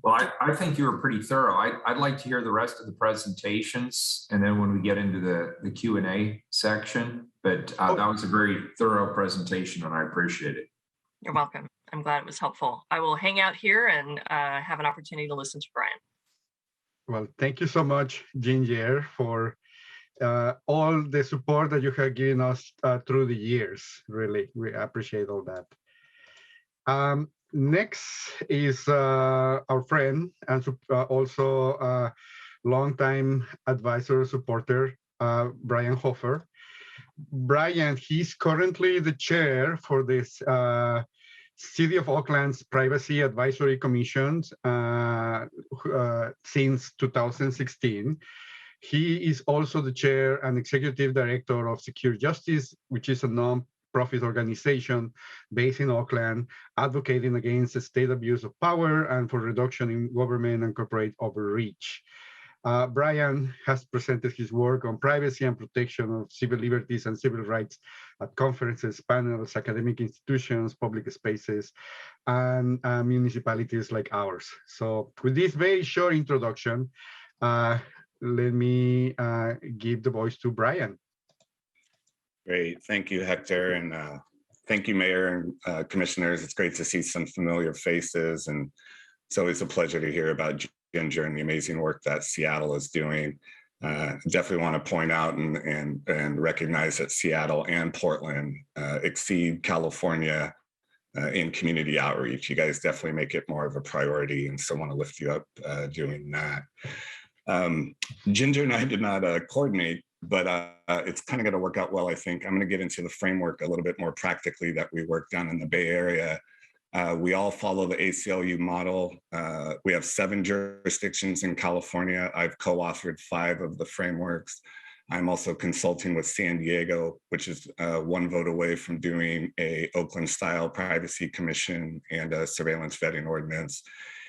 Well, I think you were pretty thorough. I'd like to hear the rest of the presentations, and then when we get into the Q&A section. But that was a very thorough presentation, and I appreciate it. You're welcome. I'm glad it was helpful. I will hang out here and have an opportunity to listen to Brian. Well, thank you so much, Ginger, for all the support that you have given us through the years. Really, we appreciate all that. Next is our friend and also a longtime advisor, supporter, Brian Hoffer. Brian, he's currently the chair for this City of Oakland's Privacy Advisory Commission since 2016. He is also the chair and executive director of Secure Justice, which is a non-profit organization based in Oakland, advocating against the state abuse of power and for reduction in government and corporate overreach. Brian has presented his work on privacy and protection of civil liberties and civil rights at conferences, panels, academic institutions, public spaces, and municipalities like ours. So with this very short introduction, let me give the voice to Brian. Great. Thank you, Hector. And thank you, Mayor and Commissioners. It's great to see some familiar faces. And it's always a pleasure to hear about Ginger and the amazing work that Seattle is doing. Definitely want to point out and recognize that Seattle and Portland exceed California in community outreach. You guys definitely make it more of a priority, and so want to lift you up doing that. Ginger and I did not coordinate, but it's kind of going to work out well, I think. I'm going to get into the framework a little bit more practically that we work down in the Bay Area. We all follow the ACLU model. We have 7 jurisdictions in California. I've co-authored 5 of the frameworks. I'm also consulting with San Diego, which is 1 vote away from doing a Oakland-style privacy commission and a surveillance vetting ordinance.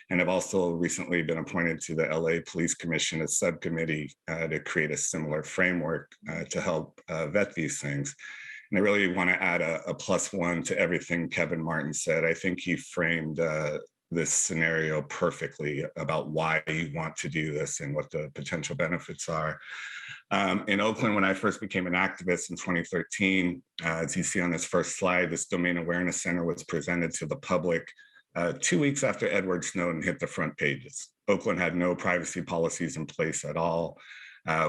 And I've also recently been appointed to the LA Police Commission, a subcommittee to create a similar framework to help vet these things. And I really want to add a +1 to everything Kevin Martin said. I think he framed this scenario perfectly about why you want to do this and what the potential benefits are. In Oakland, when I first became an activist in 2013, as you see on this first slide, this Domain Awareness Center was presented to the public 2 weeks after Edward Snowden hit the front pages. Oakland had no privacy policies in place at all.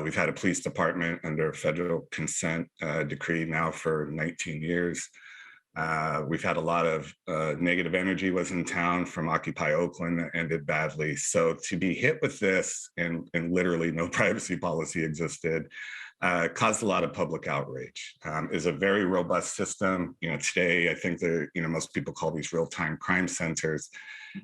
We've had a police department under federal consent decree now for 19 years. We've had a lot of negative energy was in town from Occupy Oakland that ended badly. So to be hit with this and literally no privacy policy existed caused a lot of public outrage. Is a very robust system. Today I think most people call these real-time crime centers.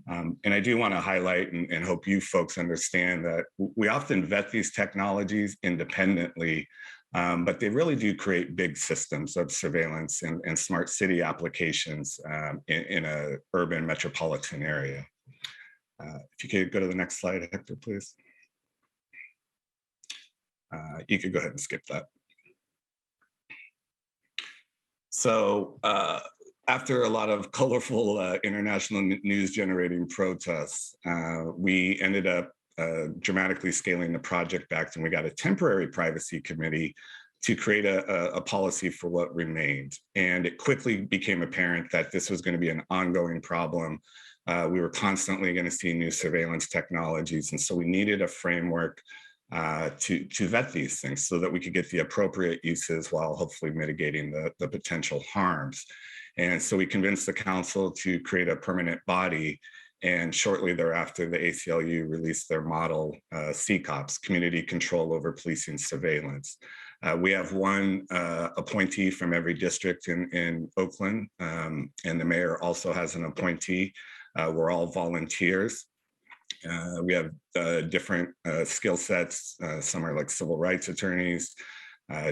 And I do want to highlight and hope you folks understand that we often vet these technologies independently, but they really do create big systems of surveillance and smart city applications in an urban metropolitan area. If you could go to the next slide, Hector, please. You could go ahead and skip that. So after a lot of colorful international news generating protests, we ended up dramatically scaling the project back, and we got a temporary privacy committee to create a policy for what remained. And it quickly became apparent that this was going to be an ongoing problem. We were constantly going to see new surveillance technologies. And so we needed a framework to vet these things so that we could get the appropriate uses while hopefully mitigating the potential harms. And so we convinced the council to create a permanent body. And shortly thereafter, the ACLU released their model, CCOPS, Community Control Over Policing Surveillance. We have 1 appointee from every district in Oakland, and the mayor also has an appointee. We're all volunteers. We have different skill sets. Some are like civil rights attorneys,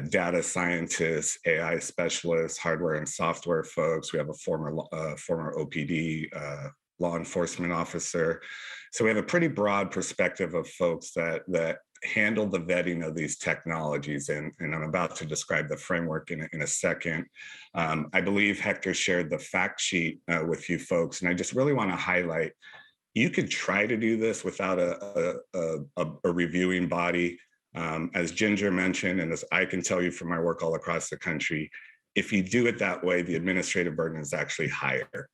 data scientists, AI specialists, hardware and software folks. We have a former OPD law enforcement officer. So we have a pretty broad perspective of folks that handle the vetting of these technologies. And I'm about to describe the framework in a second. I believe Hector shared the fact sheet with you folks. And I just really want to highlight, you could try to do this without a reviewing body. As Ginger mentioned, and as I can tell you from my work all across the country, if you do it that way, the administrative burden is actually higher.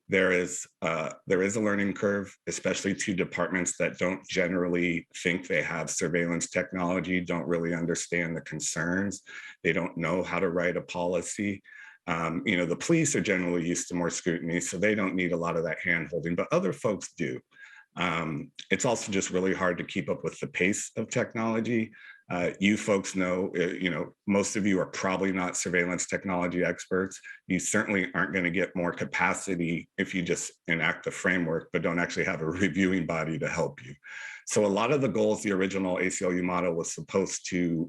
There is a learning curve, especially to departments that don't generally think they have surveillance technology, don't really understand the concerns. They don't know how to write a policy. The police are generally used to more scrutiny, so they don't need a lot of that hand-holding, but other folks do. It's also just really hard to keep up with the pace of technology. You folks know, most of you are probably not surveillance technology experts. You certainly aren't going to get more capacity if you just enact the framework, but don't actually have a reviewing body to help you. So a lot of the goals the original ACLU model was supposed to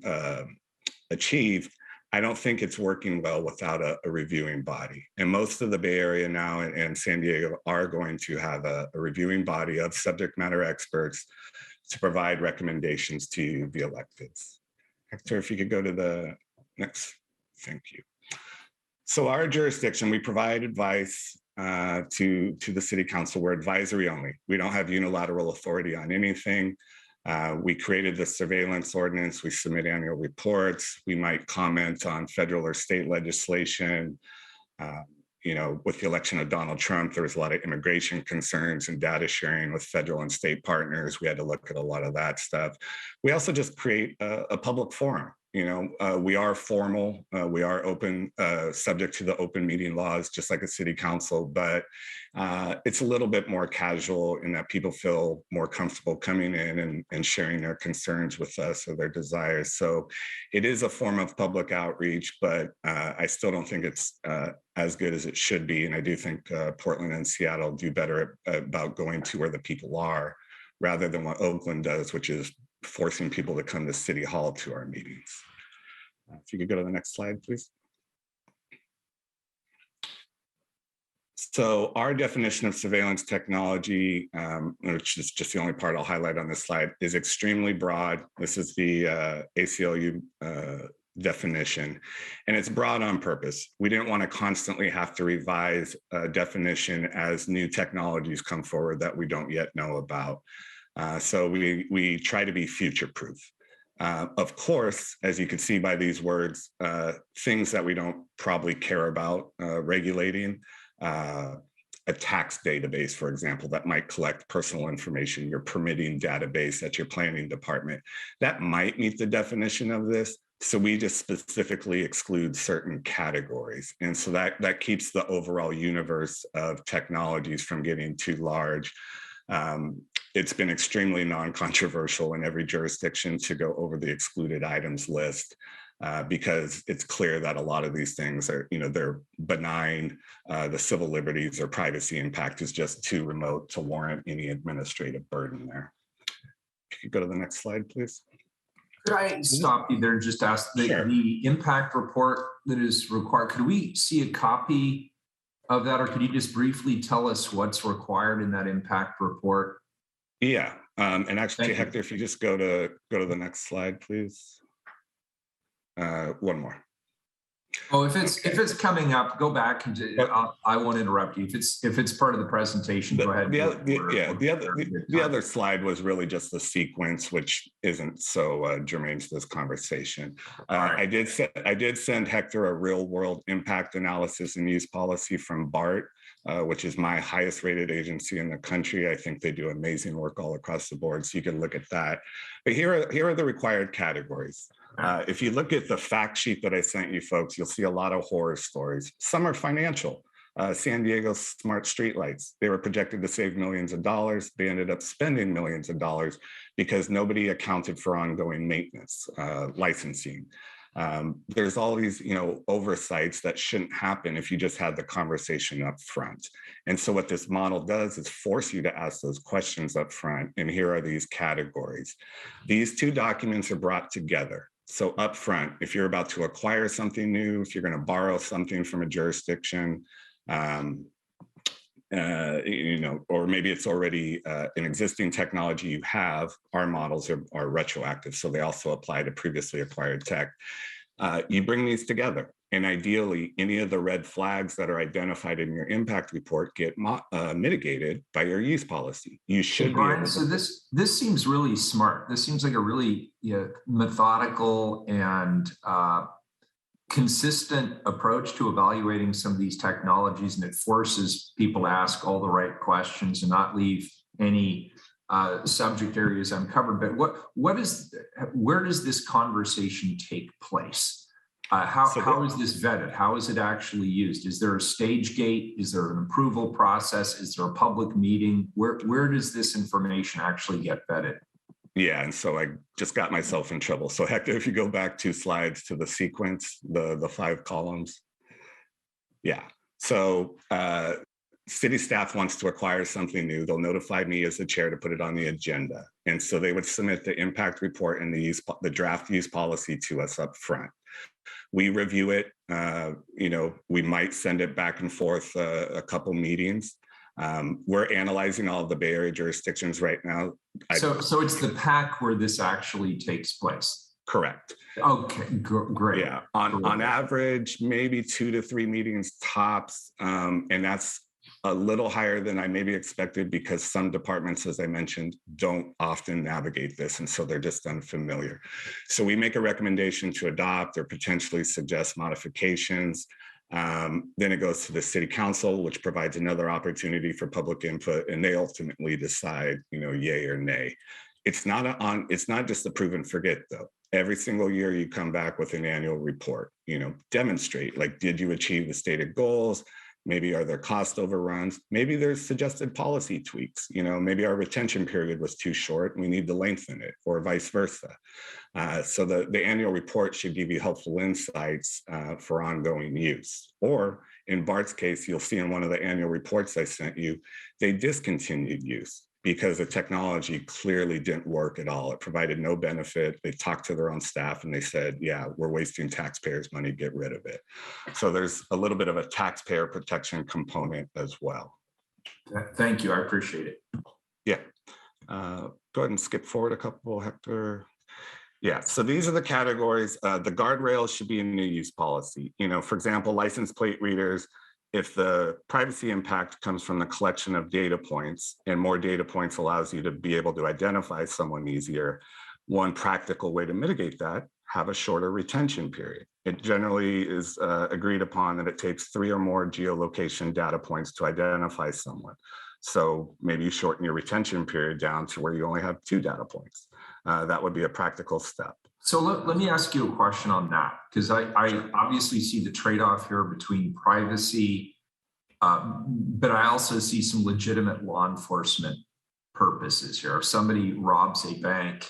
achieve, I don't think it's working well without a reviewing body. And most of the Bay Area now and San Diego are going to have a reviewing body of subject matter experts to provide recommendations to the electeds. Hector, if you could go to the next, thank you. So our jurisdiction, we provide advice to the city council. We're advisory only. We don't have unilateral authority on anything. We created the surveillance ordinance. We submit annual reports. We might comment on federal or state legislation. With the election of Donald Trump, there was a lot of immigration concerns and data sharing with federal and state partners. We had to look at a lot of that stuff. We also just create a public forum. We are formal, we are open, subject to the open meeting laws, just like a city council, but it's a little bit more casual in that people feel more comfortable coming in and sharing their concerns with us or their desires. So it is a form of public outreach, but I still don't think it's as good as it should be. And I do think Portland and Seattle do better about going to where the people are, rather than what Oakland does, which is forcing people to come to City Hall to our meetings. If you could go to the next slide, please. So our definition of surveillance technology, which is just the only part I'll highlight on this slide, is extremely broad. This is the ACLU definition, and it's broad on purpose. We didn't want to constantly have to revise a definition as new technologies come forward that we don't yet know about. So we try to be future-proof. Of course, as you can see by these words, things that we don't probably care about regulating, a tax database, for example, that might collect personal information, your permitting database at your planning department, that might meet the definition of this. So we just specifically exclude certain categories. And so that keeps the overall universe of technologies from getting too large. It's been extremely non-controversial in every jurisdiction to go over the excluded items list because it's clear that a lot of these things are, they're benign. The civil liberties or privacy impact is just too remote to warrant any administrative burden there. If you could go to the next slide, please. Could I stop you there and just ask the impact report that is required? Could we see a copy of that, or could you just briefly tell us what's required in that impact report? Yeah, and actually, Hector, if you just go to the next slide, please. One more. Oh, if it's coming up, go back and I won't interrupt you. If it's part of the presentation, go ahead. The other slide was really just the sequence, which isn't so germane to this conversation. I did send Hector a real world impact analysis and use policy from BART, which is my highest rated agency in the country. I think they do amazing work all across the board, so you can look at that. But here are the required categories. If you look at the fact sheet that I sent you folks, you'll see a lot of horror stories. Some are financial. San Diego's smart streetlights, they were projected to save millions of dollars. They ended up spending millions of dollars because nobody accounted for ongoing maintenance, licensing. There's all these, oversights that shouldn't happen if you just had the conversation up front. And so what this model does is force you to ask those questions up front. And here are these categories. These two documents are brought together. So up front, if you're about to acquire something new, if you're going to borrow something from a jurisdiction, or maybe it's already an existing technology you have, our models are retroactive, so they also apply to previously acquired tech. You bring these together, and ideally, any of the red flags that are identified in your impact report get mitigated by your use policy. You should be able to. So this seems really smart. This seems like a really methodical and consistent approach to evaluating some of these technologies, and it forces people to ask all the right questions and not leave any subject areas uncovered. But where does this conversation take place? How is this vetted? How is it actually used? Is there a stage gate? Is there an approval process? Is there a public meeting? Where does this information actually get vetted? Yeah, and so I just got myself in trouble. So Hector, if you go back 2 slides to the sequence, the 5 columns. Yeah, so city staff wants to acquire something new. They'll notify me as the chair to put it on the agenda. And so they would submit the impact report and the draft use policy to us up front. We review it, we might send it back and forth a couple meetings. We're analyzing all of the Bay Area jurisdictions right now. So it's the PAC where this actually takes place? Correct. Okay, great. Yeah, on average, maybe 2 to 3 meetings tops. And that's a little higher than I maybe expected because some departments, as I mentioned, don't often navigate this. And so they're just unfamiliar. So we make a recommendation to adopt or potentially suggest modifications. Then it goes to the city council, which provides another opportunity for public input, and they ultimately decide, yay or nay. It's not just a prove and forget though. Every single year you come back with an annual report, demonstrate, like, did you achieve the stated goals? Maybe are there cost overruns? Maybe there's suggested policy tweaks. Maybe our retention period was too short and we need to lengthen it, or vice versa. So the annual report should give you helpful insights for ongoing use. Or in Bart's case, you'll see in one of the annual reports I sent you, they discontinued use because the technology clearly didn't work at all. It provided no benefit. They talked to their own staff and they said, yeah, we're wasting taxpayers' money, get rid of it. So there's a little bit of a taxpayer protection component as well. Thank you, I appreciate it. Yeah, go ahead and skip forward a couple, Hector. Yeah, so these are the categories. The guardrails should be in new use policy. For example, license plate readers, if the privacy impact comes from the collection of data points, and more data points allows you to be able to identify someone easier, one practical way to mitigate that, have a shorter retention period. It generally is agreed upon that it takes 3 or more geolocation data points to identify someone. So maybe you shorten your retention period down to where you only have 2 data points. That would be a practical step. So let me ask you a question on that, because I obviously see the trade-off here between privacy, but I also see some legitimate law enforcement purposes here. If somebody robs a bank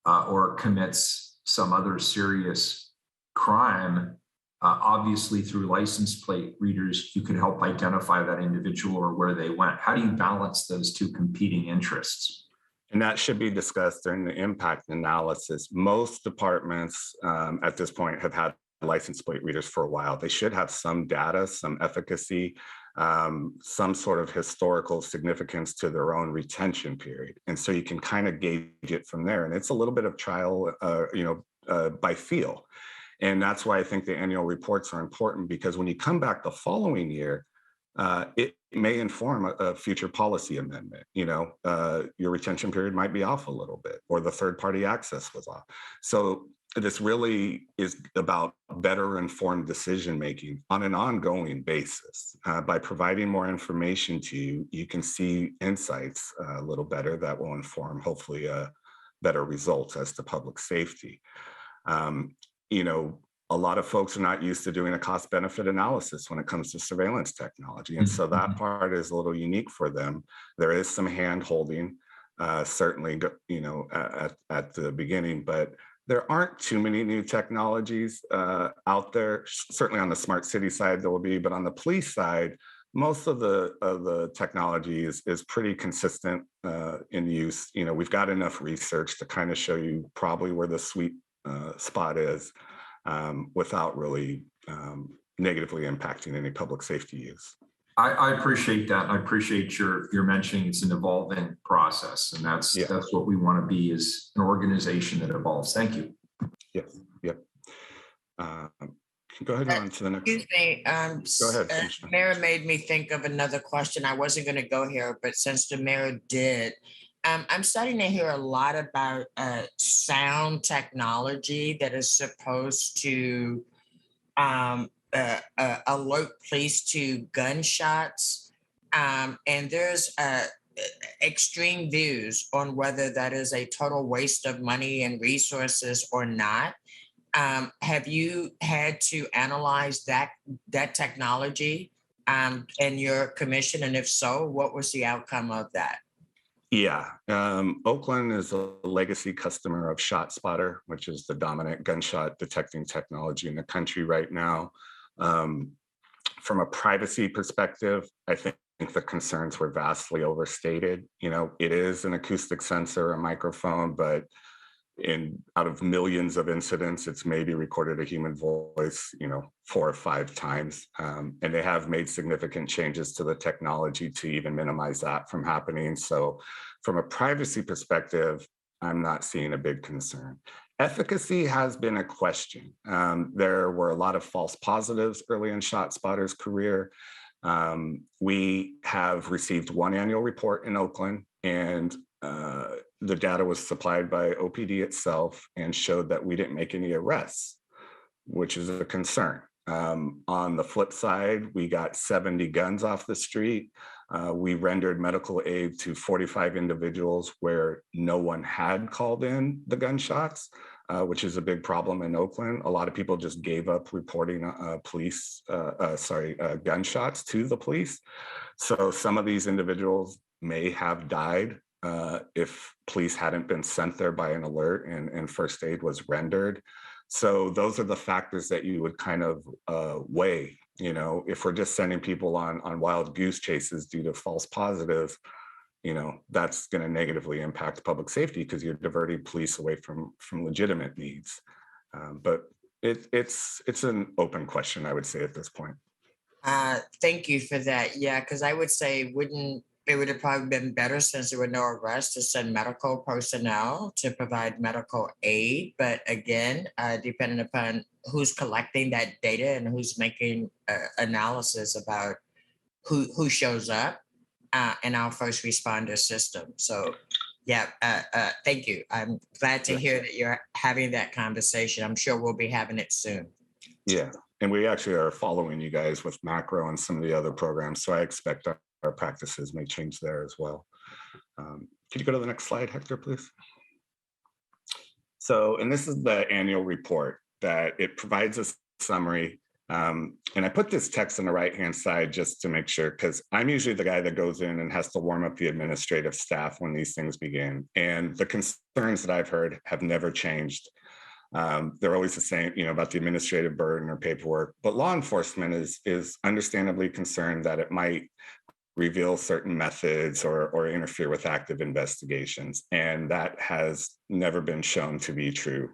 or commits some other serious crime, obviously through license plate readers, you could help identify that individual or where they went. How do you balance those two competing interests? And that should be discussed during the impact analysis. Most departments at this point have had license plate readers for a while. They should have some data, some efficacy, some sort of historical significance to their own retention period. And so you can kind of gauge it from there. And it's a little bit of trial, by feel. And that's why I think the annual reports are important, because when you come back the following year, it may inform a future policy amendment. Your retention period might be off a little bit, or the third-party access was off. So this really is about better informed decision-making on an ongoing basis. By providing more information to you, you can see insights a little better that will inform, hopefully, better results as to public safety. A lot of folks are not used to doing a cost benefit analysis when it comes to surveillance technology. And so that part is a little unique for them. There is some hand holding, certainly, at the beginning, but there aren't too many new technologies out there. Certainly on the smart city side, there will be, but on the police side, most of the technology is pretty consistent in use. We've got enough research to kind of show you probably where the sweet spot is. Without really negatively impacting any public safety use. I appreciate that. I appreciate your mentioning it's an evolving process, and that's what we want to be, is an organization that evolves. Thank you. Yes. Yep. Go ahead on to the next. Excuse me. Go ahead. Mayor made me think of another question. I wasn't going to go here, but since the mayor did, I'm starting to hear a lot about sound technology that is supposed to alert police to gunshots. And there's extreme views on whether that is a total waste of money and resources or not. Have you had to analyze that technology in your commission? And if so, what was the outcome of that? Yeah, Oakland is a legacy customer of ShotSpotter, which is the dominant gunshot detecting technology in the country right now. From a privacy perspective, I think the concerns were vastly overstated. It is an acoustic sensor, a microphone, but out of millions of incidents, it's maybe recorded a human voice, 4 or 5 times. And they have made significant changes to the technology to even minimize that from happening. So from a privacy perspective, I'm not seeing a big concern. Efficacy has been a question. There were a lot of false positives early in ShotSpotter's career. We have received one annual report in Oakland, and the data was supplied by OPD itself and showed that we didn't make any arrests, which is a concern. On the flip side, we got 70 guns off the street. We rendered medical aid to 45 individuals where no one had called in the gunshots, which is a big problem in Oakland. A lot of people just gave up reporting gunshots to the police. So some of these individuals may have died if police hadn't been sent there by an alert and first aid was rendered. So those are the factors that you would kind of weigh. You know, if we're just sending people on wild goose chases due to false positives, you know, that's going to negatively impact public safety because you're diverting police away from legitimate needs. But it's an open question, I would say, at this point. Thank you for that. Yeah, because I would say it would have probably been better, since there were no arrests, to send medical personnel to provide medical aid. But again, depending upon who's collecting that data and who's making analysis about who shows up in our first responder system. So yeah, thank you. I'm glad to hear that you're having that conversation. I'm sure we'll be having it soon. Yeah, and we actually are following you guys with macro and some of the other programs. So I expect our practices may change there as well. Could you go to the next slide, Hector, please? So, and this is the annual report that it provides a summary. And I put this text on the right-hand side just to make sure, because I'm usually the guy that goes in and has to warm up the administrative staff when these things begin. And the concerns that I've heard have never changed. They're always the same, you know, about the administrative burden or paperwork. But law enforcement is understandably concerned that it might reveal certain methods or interfere with active investigations. And that has never been shown to be true.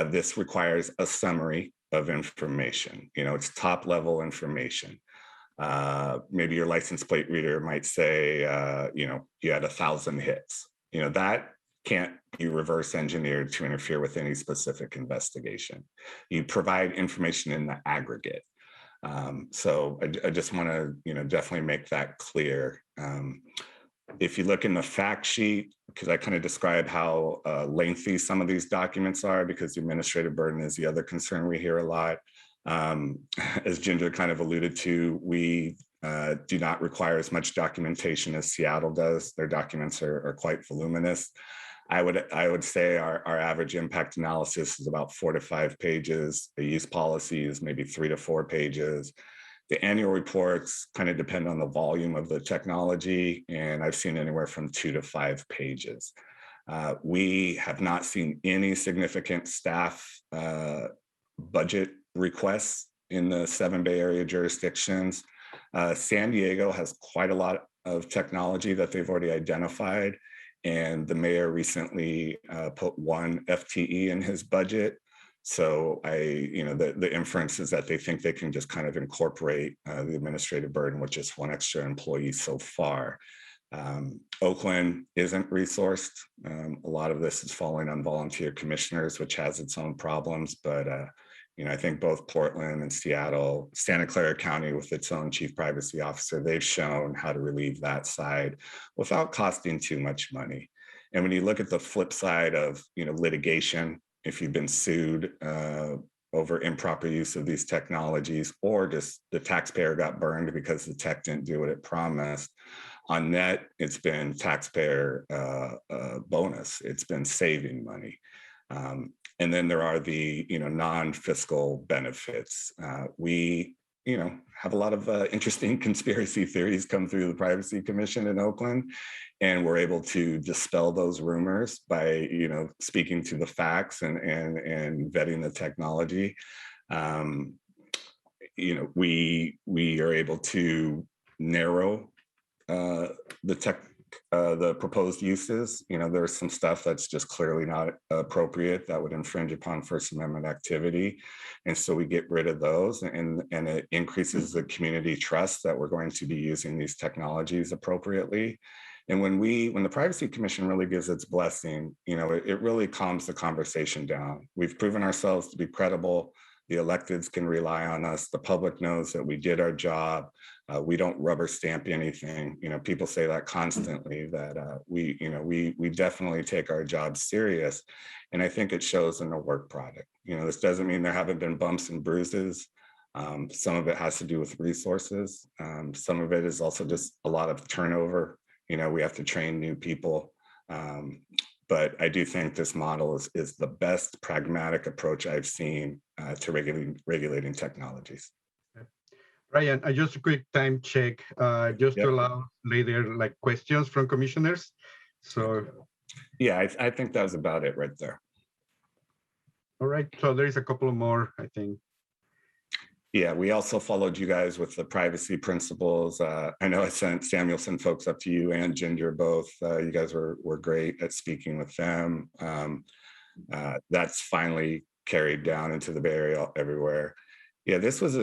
This requires a summary of information. You know, it's top level information. Maybe your license plate reader might say, you know, you had 1,000 hits. You know, that can't be reverse engineered to interfere with any specific investigation. You provide information in the aggregate. So I just want to, you know, definitely make that clear. If you look in the fact sheet, because I kind of describe how lengthy some of these documents are, because the administrative burden is the other concern we hear a lot. As Ginger kind of alluded to, we do not require as much documentation as Seattle does. Their documents are quite voluminous. I would say our average impact analysis is about 4 to 5 pages. The use policy is maybe 3 to 4 pages. The annual reports kind of depend on the volume of the technology, and I've seen anywhere from 2 to 5 pages. We have not seen any significant staff budget requests in the 7 Bay Area jurisdictions. San Diego has quite a lot of technology that they've already identified. And the mayor recently put 1 FTE in his budget. So the inference is that they think they can just kind of incorporate the administrative burden with just 1 extra employee so far. Oakland isn't resourced. A lot of this is falling on volunteer commissioners, which has its own problems. But I think both Portland and Seattle, Santa Clara County with its own chief privacy officer, they've shown how to relieve that side without costing too much money. And when you look at the flip side of, litigation, if you've been sued over improper use of these technologies, or just the taxpayer got burned because the tech didn't do what it promised, on net, it's been taxpayer bonus. It's been saving money. And then there are the non-fiscal benefits. We have a lot of interesting conspiracy theories come through the Privacy Commission in Oakland, and we're able to dispel those rumors by speaking to the facts and vetting the technology. We are able to narrow the proposed uses. There's some stuff that's just clearly not appropriate that would infringe upon First Amendment activity. And so we get rid of those, and it increases the community trust that we're going to be using these technologies appropriately. And when the Privacy Commission really gives its blessing, it really calms the conversation down. We've proven ourselves to be credible. The electeds can rely on us. The public knows that we did our job. We don't rubber stamp anything. People say that constantly, that we definitely take our job serious. And I think it shows in the work product. This doesn't mean there haven't been bumps and bruises. Some of it has to do with resources. Some of it is also just a lot of turnover. We have to train new people. But I do think this model is the best pragmatic approach I've seen to regulating technologies. Brian, just a quick time check, just to allow later questions from commissioners. So yeah, I think that was about it right there. All right, so there is a couple more, I think. Yeah, we also followed you guys with the privacy principles. I know I sent Samuelson folks up to you and Ginger both. You guys were great at speaking with them. That's finally carried down into the Bay Area everywhere. Yeah, this was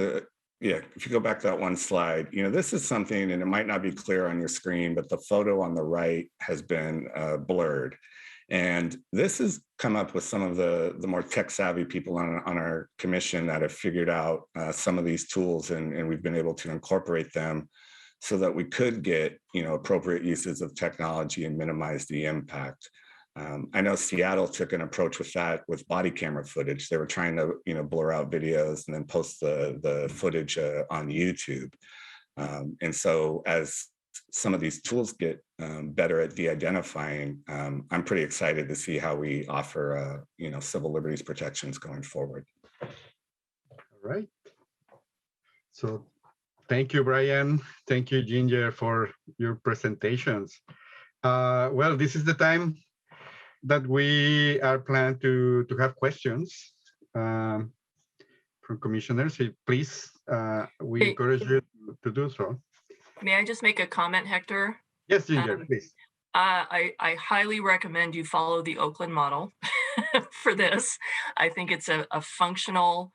if you go back to that one slide, this is something, and it might not be clear on your screen, but the photo on the right has been blurred. And this has come up with some of the more tech savvy people on our commission that have figured out some of these tools, and we've been able to incorporate them so that we could get appropriate uses of technology and minimize the impact. I know Seattle took an approach with that with body camera footage. They were trying to blur out videos and then post the footage on YouTube. And so as some of these tools get better at de-identifying, I'm pretty excited to see how we offer civil liberties protections going forward. All right. So thank you, Brian. Thank you, Ginger, for your presentations. Well, this is the time that we are planned to have questions from commissioners. Please, we encourage you to do so. May I just make a comment, Hector? Yes, Ginger, please. I highly recommend you follow the Oakland model for this. I think it's a functional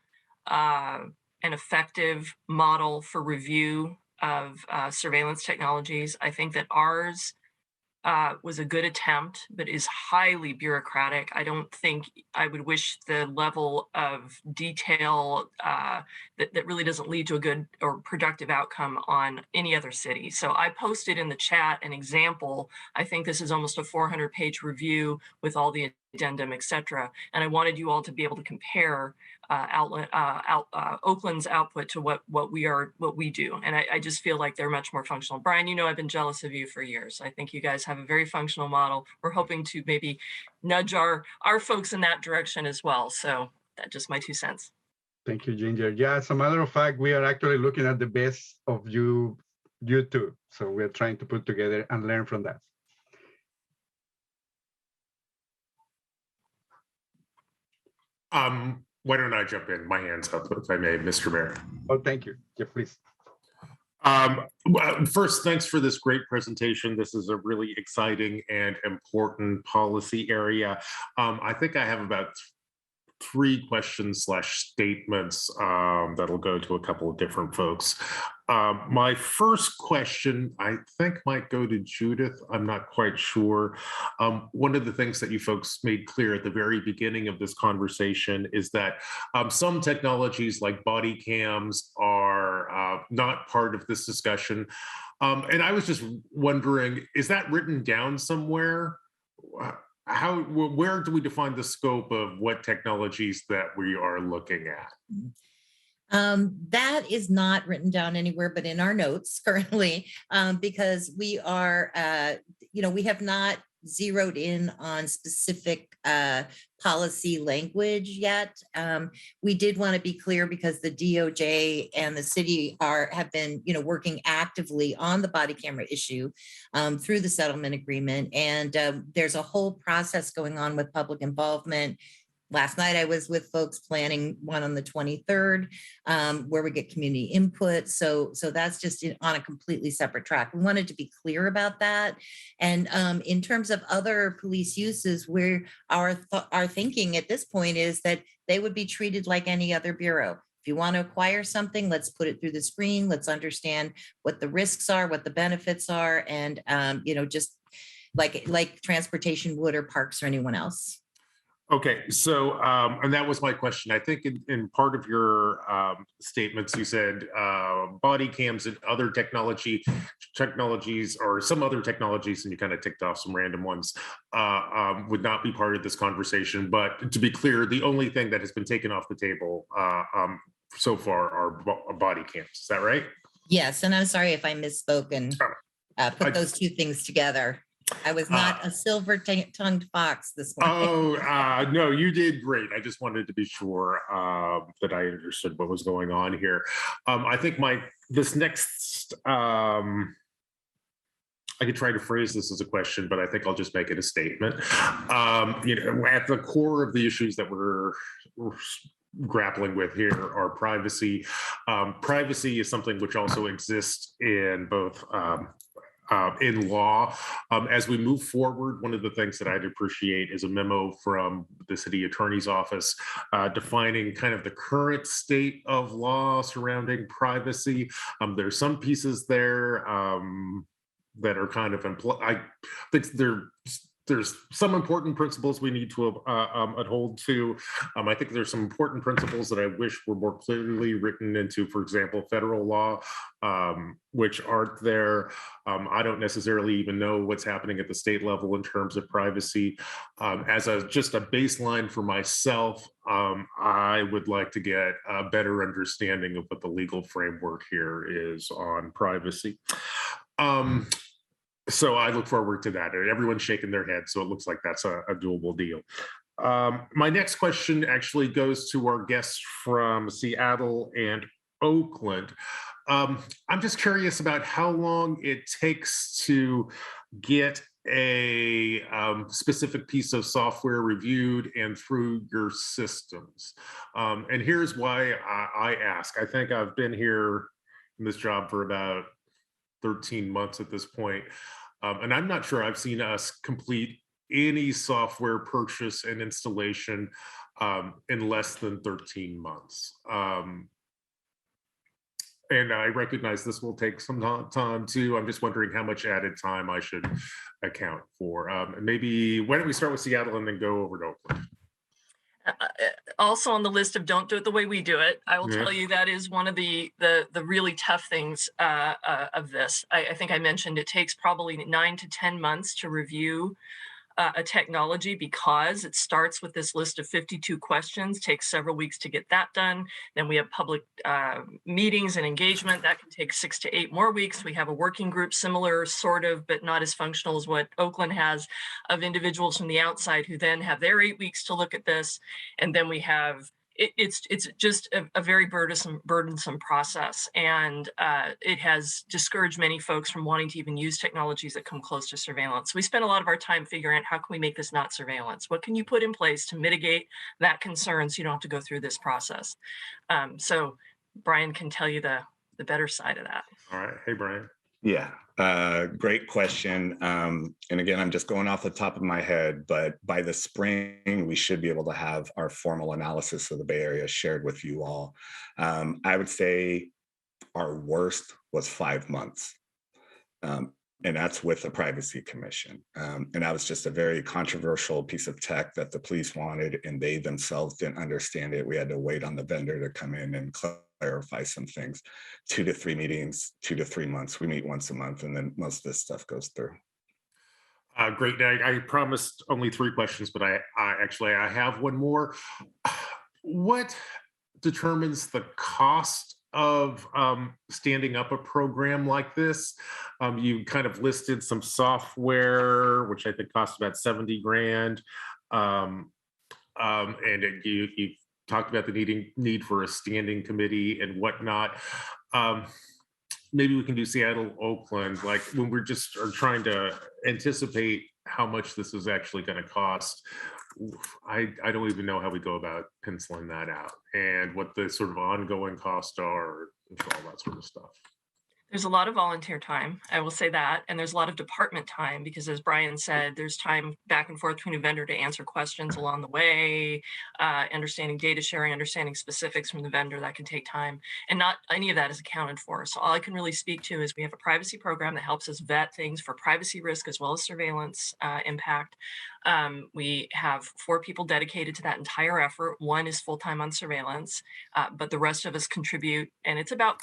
and effective model for review of surveillance technologies. I think that ours was a good attempt, but is highly bureaucratic. I don't think I would wish the level of detail that really doesn't lead to a good or productive outcome on any other city. So I posted in the chat an example. I think this is almost a 400-page review with all the addendum, et cetera. And I wanted you all to be able to compare Oakland's output to what we do. And I just feel like they're much more functional. Brian, I've been jealous of you for years. I think you guys have a very functional model. We're hoping to maybe nudge our folks in that direction as well. So that's just my 2 cents. Thank you, Ginger. Yeah, as a matter of fact, we are actually looking at the best of you two. So we're trying to put together and learn from that. Why don't I jump in? My hand's up, if I may, Mr. Mayor. Oh, thank you. Yeah, please. First, thanks for this great presentation. This is a really exciting and important policy area. I think I have about 3 questions/statements that'll go to a couple of different folks. My first question, I think, might go to Judith. I'm not quite sure. One of the things that you folks made clear at the very beginning of this conversation is that some technologies like body cams are not part of this discussion. And I was just wondering, is that written down somewhere? Where do we define the scope of what technologies that we are looking at? That is not written down anywhere but in our notes currently, because we are, we have not zeroed in on specific policy language yet. We did want to be clear because the DOJ and the city have been, working actively on the body camera issue through the settlement agreement. And there's a whole process going on with public involvement. Last night I was with folks planning one on the 23rd, where we get community input. So that's just on a completely separate track. We wanted to be clear about that. And in terms of other police uses, where our thinking at this point is that they would be treated like any other bureau. If you want to acquire something, let's put it through the screen. Let's understand what the risks are, what the benefits are, and just like transportation would or parks or anyone else. Okay, so, and that was my question. I think in part of your statements, you said body cams and other technologies, or some other technologies, and you kind of ticked off some random ones, would not be part of this conversation. But to be clear, the only thing that has been taken off the table so far are body cams. Is that right? Yes, and I'm sorry if I misspoke and put those two things together. I was not a silver-tongued fox this morning. No, you did great. I just wanted to be sure that I understood what was going on here. I think this next, I could try to phrase this as a question, but I think I'll just make it a statement. At the core of the issues that we're grappling with here are privacy. Privacy is something which also exists in both in law. As we move forward, one of the things that I'd appreciate is a memo from the city attorney's office defining kind of the current state of law surrounding privacy. There's some pieces there that are kind of I think there's some important principles we need to uphold to. I think there's some important principles that I wish were more clearly written into, for example, federal law, which aren't there. I don't necessarily even know what's happening at the state level in terms of privacy. As just a baseline for myself, I would like to get a better understanding of what the legal framework here is on privacy. So I look forward to that. Everyone's shaking their head, so it looks like that's a doable deal. My next question actually goes to our guests from Seattle and Oakland. I'm just curious about how long it takes to get a specific piece of software reviewed and through your systems. And here's why I ask. I think I've been here in this job for about 13 months at this point. And I'm not sure I've seen us complete any software purchase and installation in less than 13 months. And I recognize this will take some time too. I'm just wondering how much added time I should account for. And maybe, why don't we start with Seattle and then go over to Oakland? Also on the list of don't do it the way we do it. I will tell you that is one of the really tough things of this. I think I mentioned it takes probably 9 to 10 months to review a technology because it starts with this list of 52 questions, takes several weeks to get that done. Then we have public meetings and engagement. That can take 6 to 8 more weeks. We have a working group, similar sort of, but not as functional as what Oakland has, of individuals from the outside who then have their 8 weeks to look at this. And then we have it's just a very burdensome process, and it has discouraged many folks from wanting to even use technologies that come close to surveillance. We spend a lot of our time figuring out how can we make this not surveillance? What can you put in place to mitigate that concern so you don't have to go through this process? So Brian can tell you the better side of that. All right. Hey, Brian. Yeah, great question. And again, I'm just going off the top of my head, but by the spring, we should be able to have our formal analysis of the Bay Area shared with you all. I would say our worst was 5 months. And that's with the Privacy Commission. And that was just a very controversial piece of tech that the police wanted, and they themselves didn't understand it. We had to wait on the vendor to come in and clarify some things. 2 to 3 meetings, 2 to 3 months. We meet once a month, and then most of this stuff goes through. Great. I promised only 3 questions, but I have one more. What determines the cost of standing up a program like this? You kind of listed some software, which I think cost about 70 grand. And you talked about the need for a standing committee and whatnot. Maybe we can do Seattle, Oakland, like when we're just are trying to anticipate how much this is actually going to cost. I don't even know how we go about penciling that out and what the sort of ongoing costs are and all that sort of stuff. There's a lot of volunteer time, I will say that, and there's a lot of department time because, as Brian said, there's time back and forth between a vendor to answer questions along the way, understanding data sharing, understanding specifics from the vendor. That can take time, and not any of that is accounted for. So all I can really speak to is we have a privacy program that helps us vet things for privacy risk as well as surveillance impact. We have 4 people dedicated to that entire effort. 1 is full-time on surveillance, but the rest of us contribute, and it's about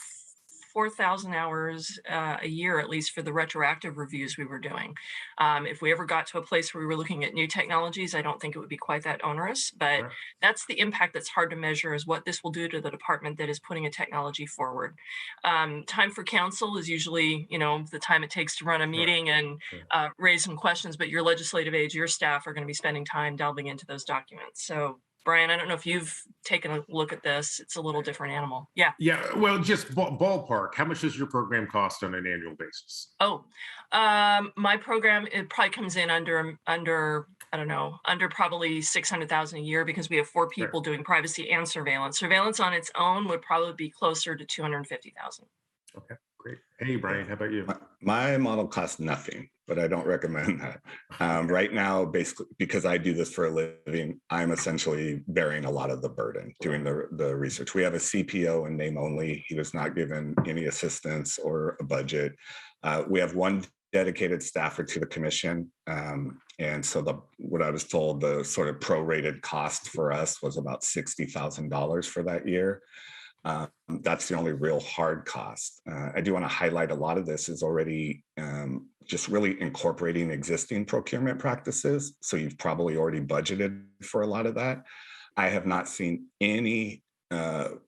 4,000 hours a year, at least for the retroactive reviews we were doing. If we ever got to a place where we were looking at new technologies, I don't think it would be quite that onerous, but Sure. that's the impact that's hard to measure, is what this will do to the department that is putting a technology forward. Time for council is usually, the time it takes to run a meeting and Sure. raise some questions, but your legislative aides, your staff are going to be spending time delving into those documents. So Brian, I don't know if you've taken a look at this. It's a little different animal. Yeah. Yeah, well, just ballpark. How much does your program cost on an annual basis? Oh, my program, it probably comes in under I don't know, under probably 600,000 a year, because we have 4 people doing privacy and surveillance. Surveillance on its own would probably be closer to 250,000. Okay, great. Hey, Brian, how about you? My model costs nothing, but I don't recommend that. Right now, basically, because I do this for a living, I'm essentially bearing a lot of the burden doing the research. We have a CPO in name only. He was not given any assistance or a budget. We have 1 dedicated staffer to the commission. And so what I was told, the sort of prorated cost for us was about $60,000 for that year. That's the only real hard cost. I do want to highlight a lot of this is already just really incorporating existing procurement practices. So you've probably already budgeted for a lot of that. I have not seen any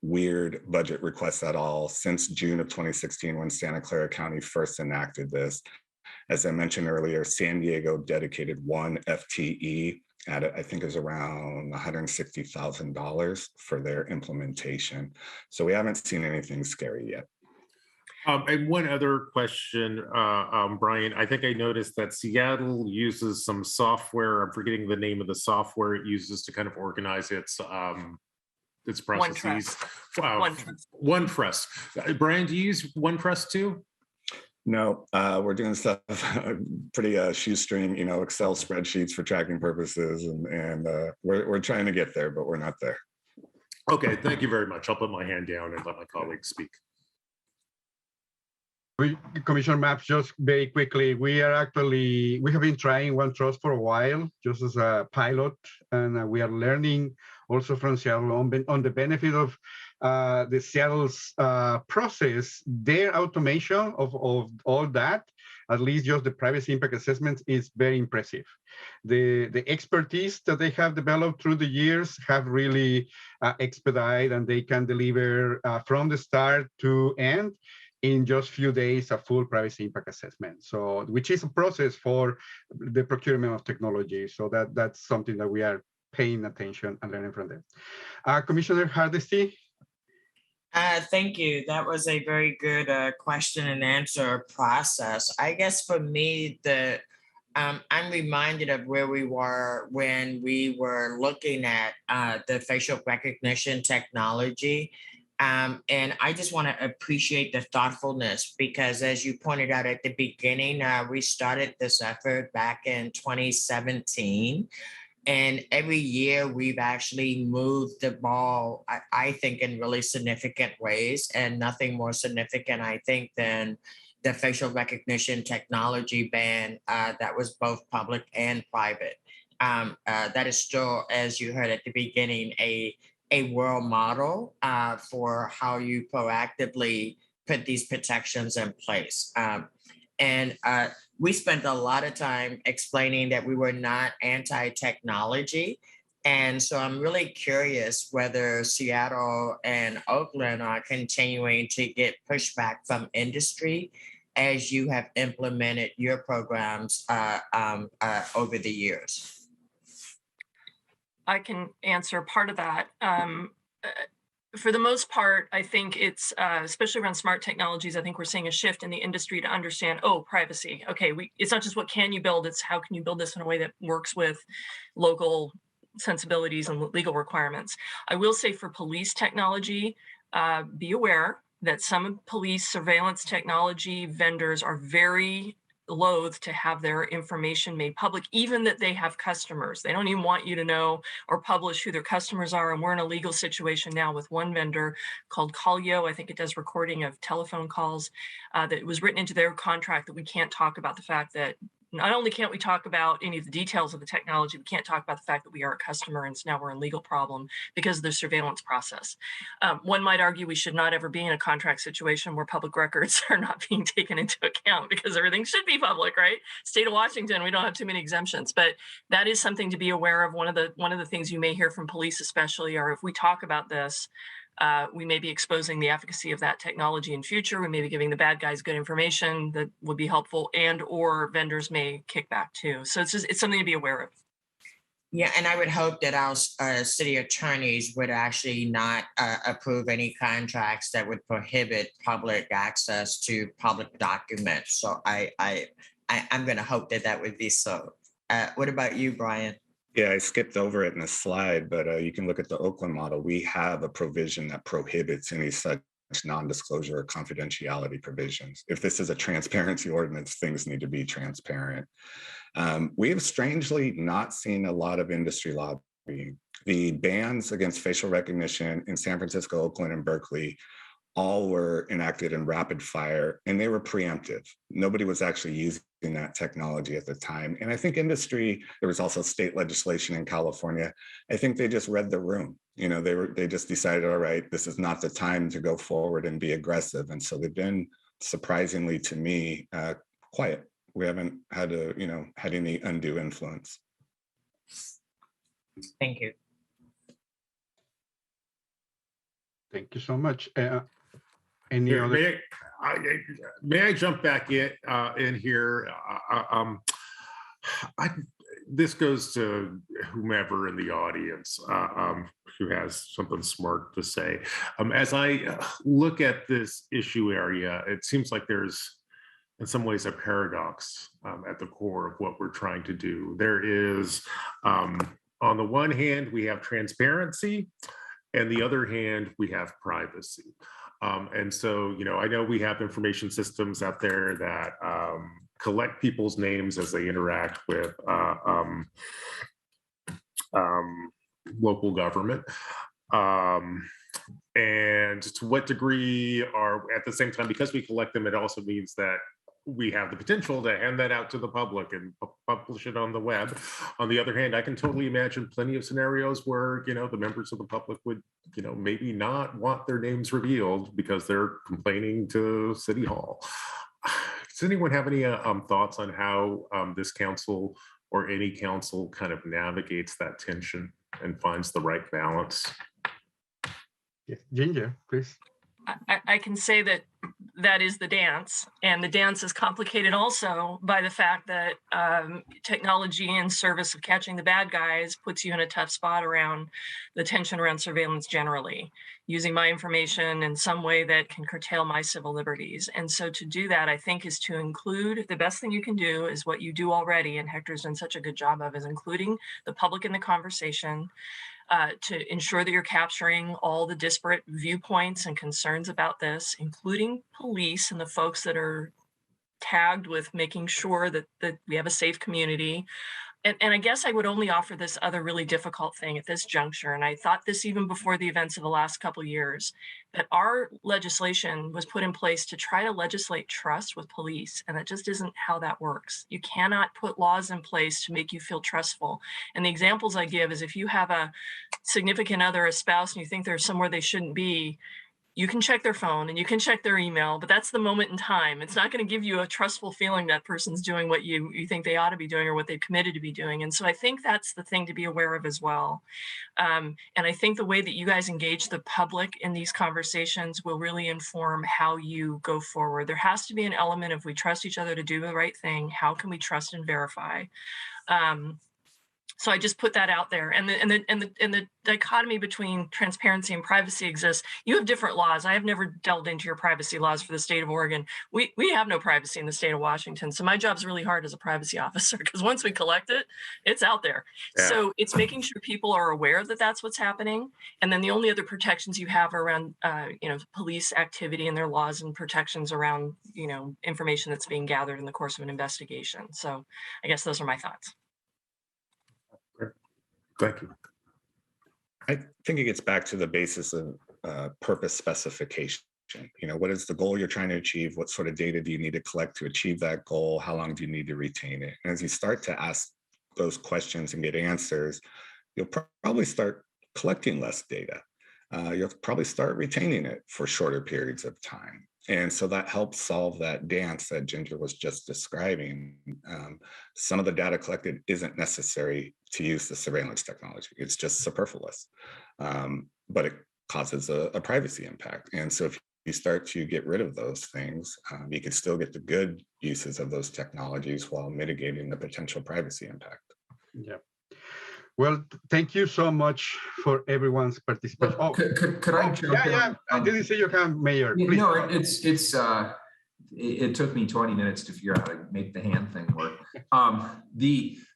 weird budget requests at all since June of 2016, when Santa Clara County first enacted this. As I mentioned earlier, San Diego dedicated 1 FTE at, I think, is around $160,000 for their implementation. So we haven't seen anything scary yet. And one other question, Brian, I think I noticed that Seattle uses some software. I'm forgetting the name of the software it uses to kind of organize its processes. OneTrust. Brian, do you use OneTrust too? No, we're doing stuff pretty shoestring, Excel spreadsheets for tracking purposes, and we're trying to get there, but we're not there. Okay, thank you very much. I'll put my hand down and let my colleagues speak. Commissioner Maps, just very quickly, we have been trying OneTrust for a while, just as a pilot, and we are learning also from Seattle on the benefit of the Seattle's process. Their automation of all that, at least just the privacy impact assessments, is very impressive. The expertise that they have developed through the years have really expedited, and they can deliver from the start to end in just few days a full privacy impact assessment. So, which is a process for the procurement of technology. So that's something that we are paying attention and learning from them. Commissioner Hardesty. Thank you. That was a very good question and answer process. I guess for me, I'm reminded of where we were when we were looking at the facial recognition technology. And I just want to appreciate the thoughtfulness, because as you pointed out at the beginning, we started this effort back in 2017. And every year we've actually moved the ball, I think, in really significant ways, and nothing more significant, I think, than the facial recognition technology ban that was both public and private. That is still, as you heard at the beginning, a world model for how you proactively put these protections in place. And we spent a lot of time explaining that we were not anti-technology. And so I'm really curious whether Seattle and Oakland are continuing to get pushback from industry as you have implemented your programs over the years. I can answer part of that. For the most part, I think it's, especially around smart technologies, I think we're seeing a shift in the industry to understand, privacy. Okay, it's not just what can you build, it's how can you build this in a way that works with local sensibilities and legal requirements. I will say for police technology, be aware that some police surveillance technology vendors are very loath to have their information made public, even that they have customers. They don't even want you to know or publish who their customers are. And we're in a legal situation now with one vendor called Callio. I think it does recording of telephone calls that was written into their contract that we can't talk about the fact that not only can't we talk about any of the details of the technology, we can't talk about the fact that we are a customer and so now we're in legal problem because of the surveillance process. One might argue we should not ever be in a contract situation where public records are not being taken into account because everything should be public, right? State of Washington, we don't have too many exemptions, but that is something to be aware of. One of the things you may hear from police especially are if we talk about this, we may be exposing the efficacy of that technology in future. We may be giving the bad guys good information that would be helpful, and or vendors may kick back too. So it's something to be aware of. Yeah, and I would hope that our city attorneys would actually not approve any contracts that would prohibit public access to public documents. So I'm going to hope that that would be so. What about you, Brian? Yeah, I skipped over it in the slide, but you can look at the Oakland model. We have a provision that prohibits any such non-disclosure or confidentiality provisions. If this is a transparency ordinance, things need to be transparent. We have strangely not seen a lot of industry lobbying. The bans against facial recognition in San Francisco, Oakland, and Berkeley all were enacted in rapid fire, and they were preemptive. Nobody was actually using that technology at the time. And I think industry, there was also state legislation in California. I think they just read the room. You know, they just decided, all right, this is not the time to go forward and be aggressive. And so they've been, surprisingly to me, quiet. We haven't had had any undue influence. Thank you. Thank you so much. Any other? May I jump back in here? This goes to whomever in the audience who has something smart to say. As I look at this issue area, it seems like there's, in some ways, a paradox at the core of what we're trying to do. There is, on the one hand, we have transparency, and the other hand, we have privacy. And so, I know we have information systems out there that collect people's names as they interact with local government. And to what degree are, at the same time, because we collect them, it also means that we have the potential to hand that out to the public and publish it on the web. On the other hand, I can totally imagine plenty of scenarios where, the members of the public would, maybe not want their names revealed because they're complaining to City Hall. Does anyone have any thoughts on how this council or any council kind of navigates that tension and finds the right balance? Yes. Ginger, please. I can say that is the dance, and the dance is complicated also by the fact that technology in service of catching the bad guys puts you in a tough spot around the tension around surveillance generally, using my information in some way that can curtail my civil liberties. And so to do that, I think, is to include, the best thing you can do is what you do already, and Hector's done such a good job of, is including the public in the conversation, to ensure that you're capturing all the disparate viewpoints and concerns about this, including police and the folks that are tagged with making sure that we have a safe community. And I guess I would only offer this other really difficult thing at this juncture, and I thought this even before the events of the last couple of years, that our legislation was put in place to try to legislate trust with police, and that just isn't how that works. You cannot put laws in place to make you feel trustful. And the examples I give is if you have a significant other, a spouse, and you think they're somewhere they shouldn't be, you can check their phone and you can check their email, but that's the moment in time. It's not going to give you a trustful feeling that person's doing what you think they ought to be doing or what they've committed to be doing. And so I think that's the thing to be aware of as well. And I think the way that you guys engage the public in these conversations will really inform how you go forward. There has to be an element of, we trust each other to do the right thing. How can we trust and verify? So I just put that out there, and the dichotomy between transparency and privacy exists. You have different laws. I have never delved into your privacy laws for the state of Oregon. We have no privacy in the state of Washington. So my job's really hard as a privacy officer, because once we collect it, it's out there. Yeah. So it's making sure people are aware that that's what's happening. And then the only other protections you have are around, police activity and their laws and protections around, information that's being gathered in the course of an investigation. So I guess those are my thoughts. Thank you. I think it gets back to the basis of purpose specification. What is the goal you're trying to achieve? What sort of data do you need to collect to achieve that goal? How long do you need to retain it? And as you start to ask those questions and get answers, you'll probably start collecting less data. You'll probably start retaining it for shorter periods of time. And so that helps solve that dance that Ginger was just describing. Some of the data collected isn't necessary to use the surveillance technology. It's just superfluous, but it causes a privacy impact. And so if you start to get rid of those things, you can still get the good uses of those technologies while mitigating the potential privacy impact. Yeah. Well, thank you so much for everyone's participation. Oh, could I jump in? Yeah. I didn't say you can, Mayor. Please. No, it took me 20 minutes to figure out how to make the hand thing work.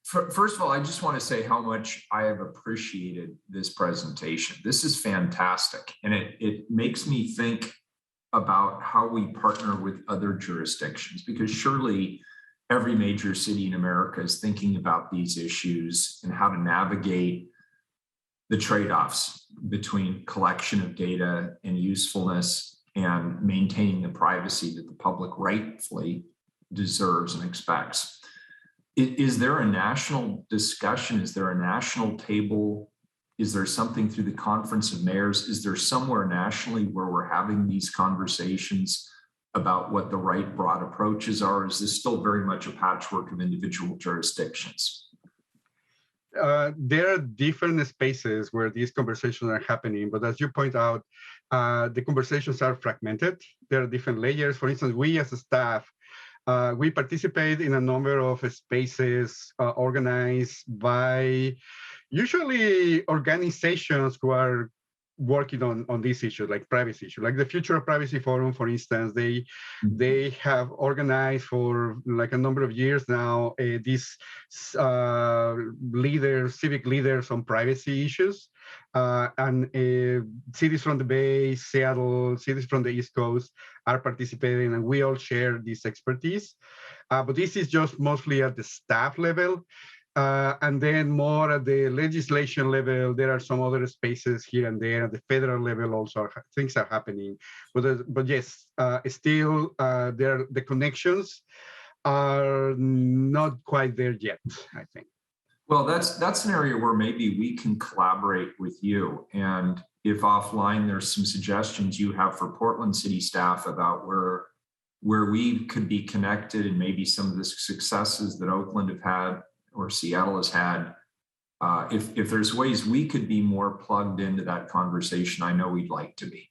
First of all, I just want to say how much I have appreciated this presentation. This is fantastic, and it makes me think about how we partner with other jurisdictions, because surely every major city in America is thinking about these issues and how to navigate the trade-offs between collection of data and usefulness and maintaining the privacy that the public rightfully deserves and expects. Is there a national discussion? Is there a national table? Is there something through the Conference of Mayors? Is there somewhere nationally where we're having these conversations about what the right broad approaches are? Is this still very much a patchwork of individual jurisdictions? There are different spaces where these conversations are happening, but as you point out, the conversations are fragmented. There are different layers. For instance, we as a staff, we participate in a number of spaces organized by usually organizations who are working on this issue, like privacy issue, like the Future of Privacy Forum, for instance. They have organized for like a number of years now these civic leaders on privacy issues, and cities from the Bay, Seattle, cities from the East Coast are participating, and we all share this expertise. But this is just mostly at the staff level. And then more at the legislation level, there are some other spaces here and there. At the federal level, also things are happening. But yes, still the connections are not quite there yet, I think. Well, that's an area where maybe we can collaborate with you. And if offline there's some suggestions you have for Portland City staff about where we could be connected, and maybe some of the successes that Oakland have had or Seattle has had, if there's ways we could be more plugged into that conversation, I know we'd like to be.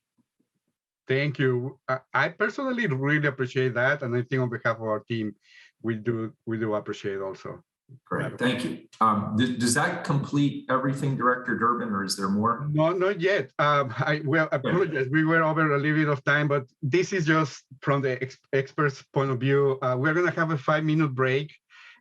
Thank you. I personally really appreciate that, and I think on behalf of our team, we do appreciate also. Great, thank you. Does that complete everything, Director Durbin, or is there more? No, not yet. I apologize. We were over a little bit of time, but this is just from the expert's point of view. We're going to have a 5-minute break.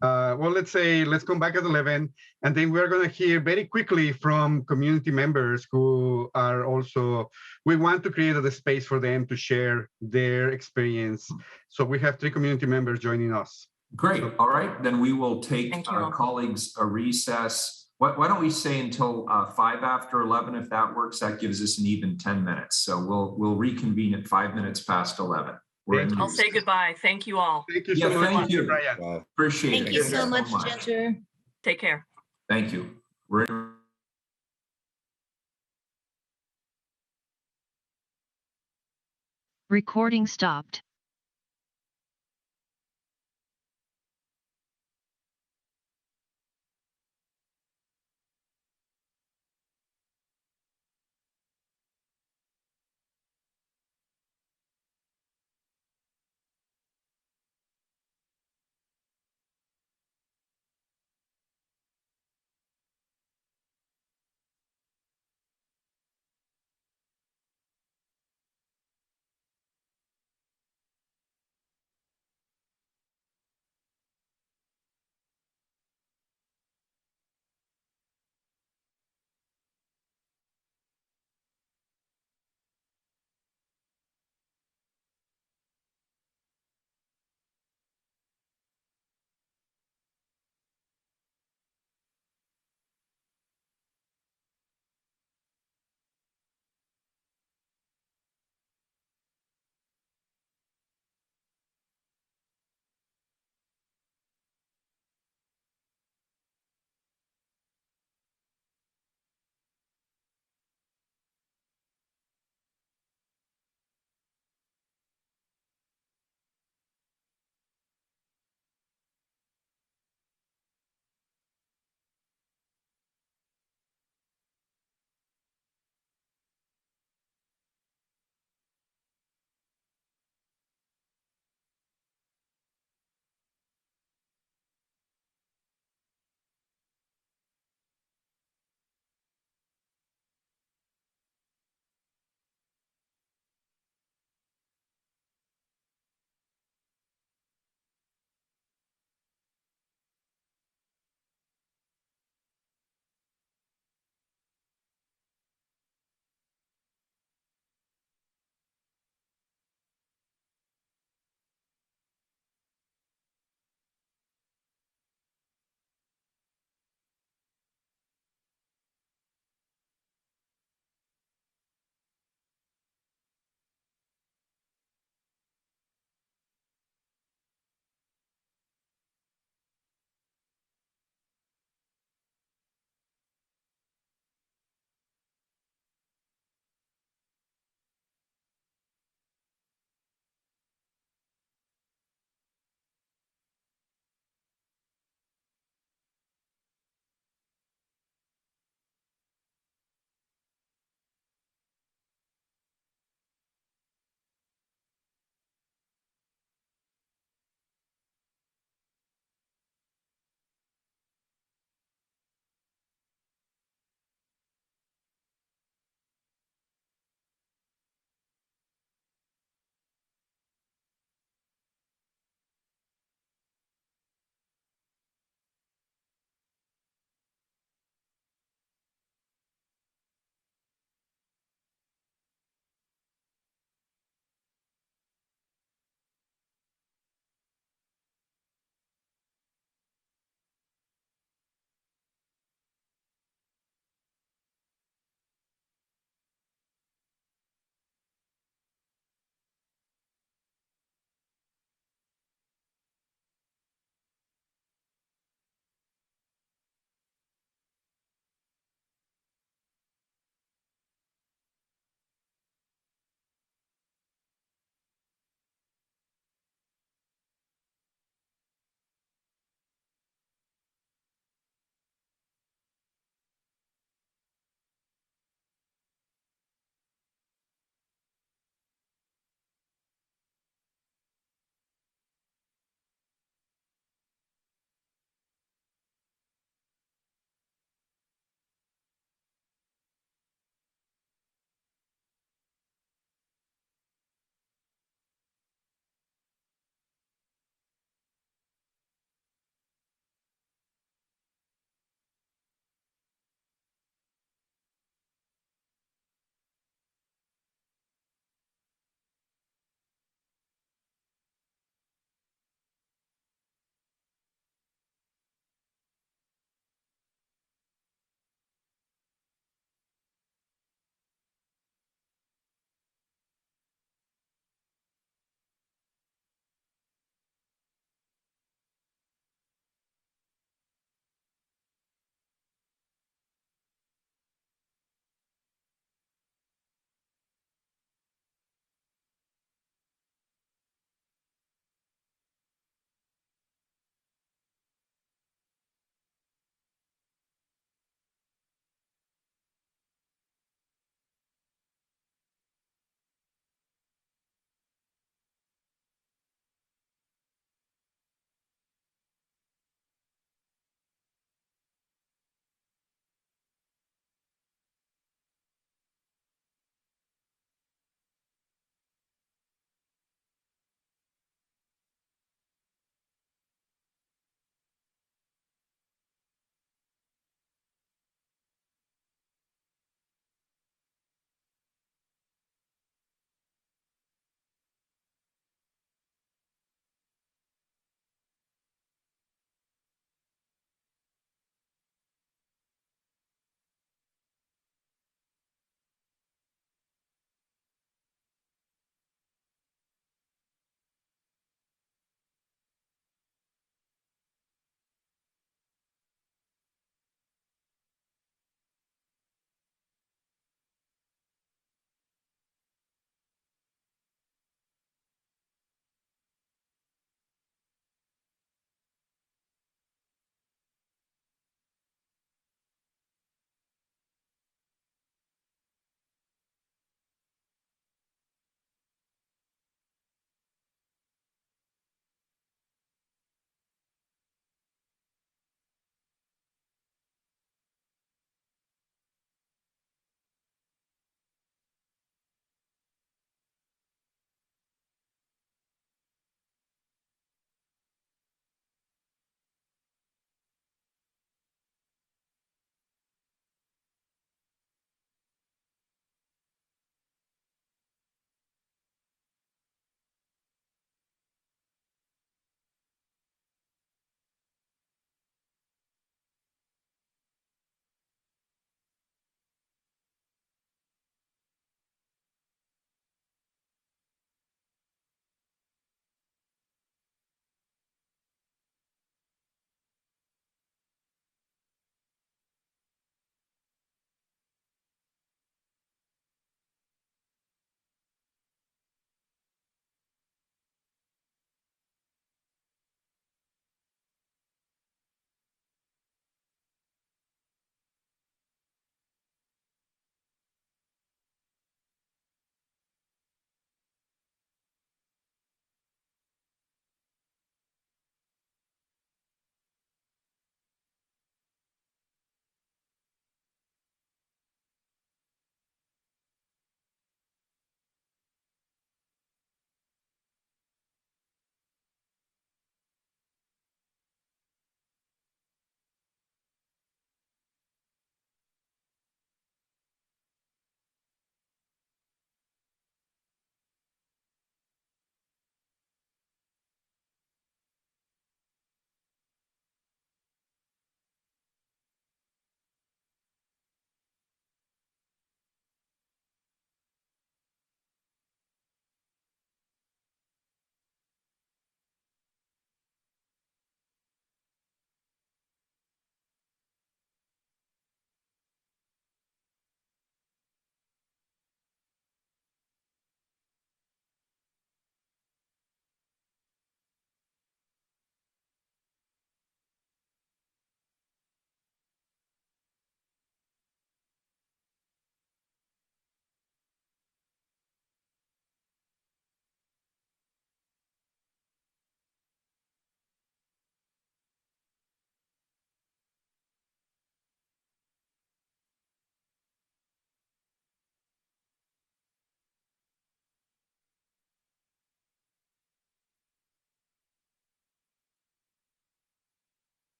Well, let's come back at 11, and then we're going to hear very quickly from community members who are also, we want to create a space for them to share their experience. So we have 3 community members joining us. Great. All right. Then we will take our colleagues a recess. Why don't we say until 5 after 11, if that works? That gives us an even 10 minutes. So we'll reconvene at 5 minutes past 11. I'll say goodbye. Thank you all. Thank you so much. Thank you. Brian. Appreciate it. Thank you so much, Ginger. Take care. Thank you. We're in. Recording stopped.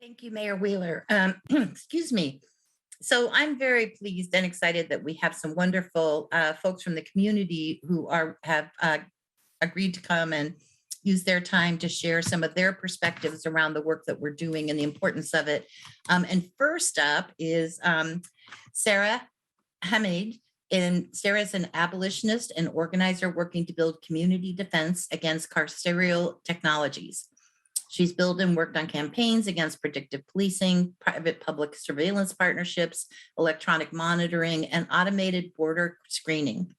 Thank you, Mayor Wheeler. Excuse me. So I'm very pleased and excited that we have some wonderful folks from the community who have agreed to come and use their time to share some of their perspectives around the work that we're doing and the importance of it. And first up is Sarah Hamid. And Sarah is an abolitionist and organizer working to build community defense against carceral technologies. She's built and worked on campaigns against predictive policing, private-public surveillance partnerships, electronic monitoring, and automated border screening.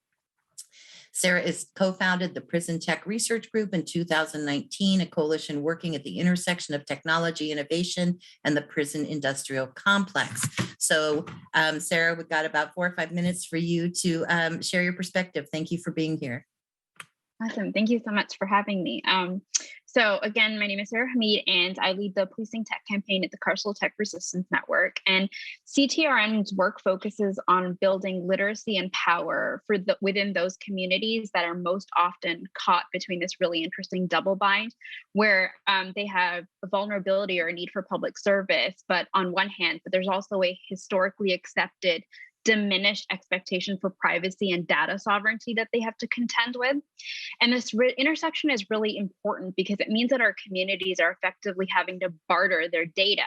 Sarah is co-founded the Prison Tech Research Group in 2019, a coalition working at the intersection of technology innovation and the prison industrial complex. So Sarah, we've got about 4 or 5 minutes for you to share your perspective. Thank you for being here. Awesome. Thank you so much for having me. So again, my name is Sarah Hamid, and I lead the Policing Tech campaign at the Carcel Tech Resistance Network. And CTRN's work focuses on building literacy and power for within those communities that are most often caught between this really interesting double bind, where they have a vulnerability or a need for public service, but on one hand, but there's also a historically accepted diminished expectation for privacy and data sovereignty that they have to contend with. And this intersection is really important because it means that our communities are effectively having to barter their data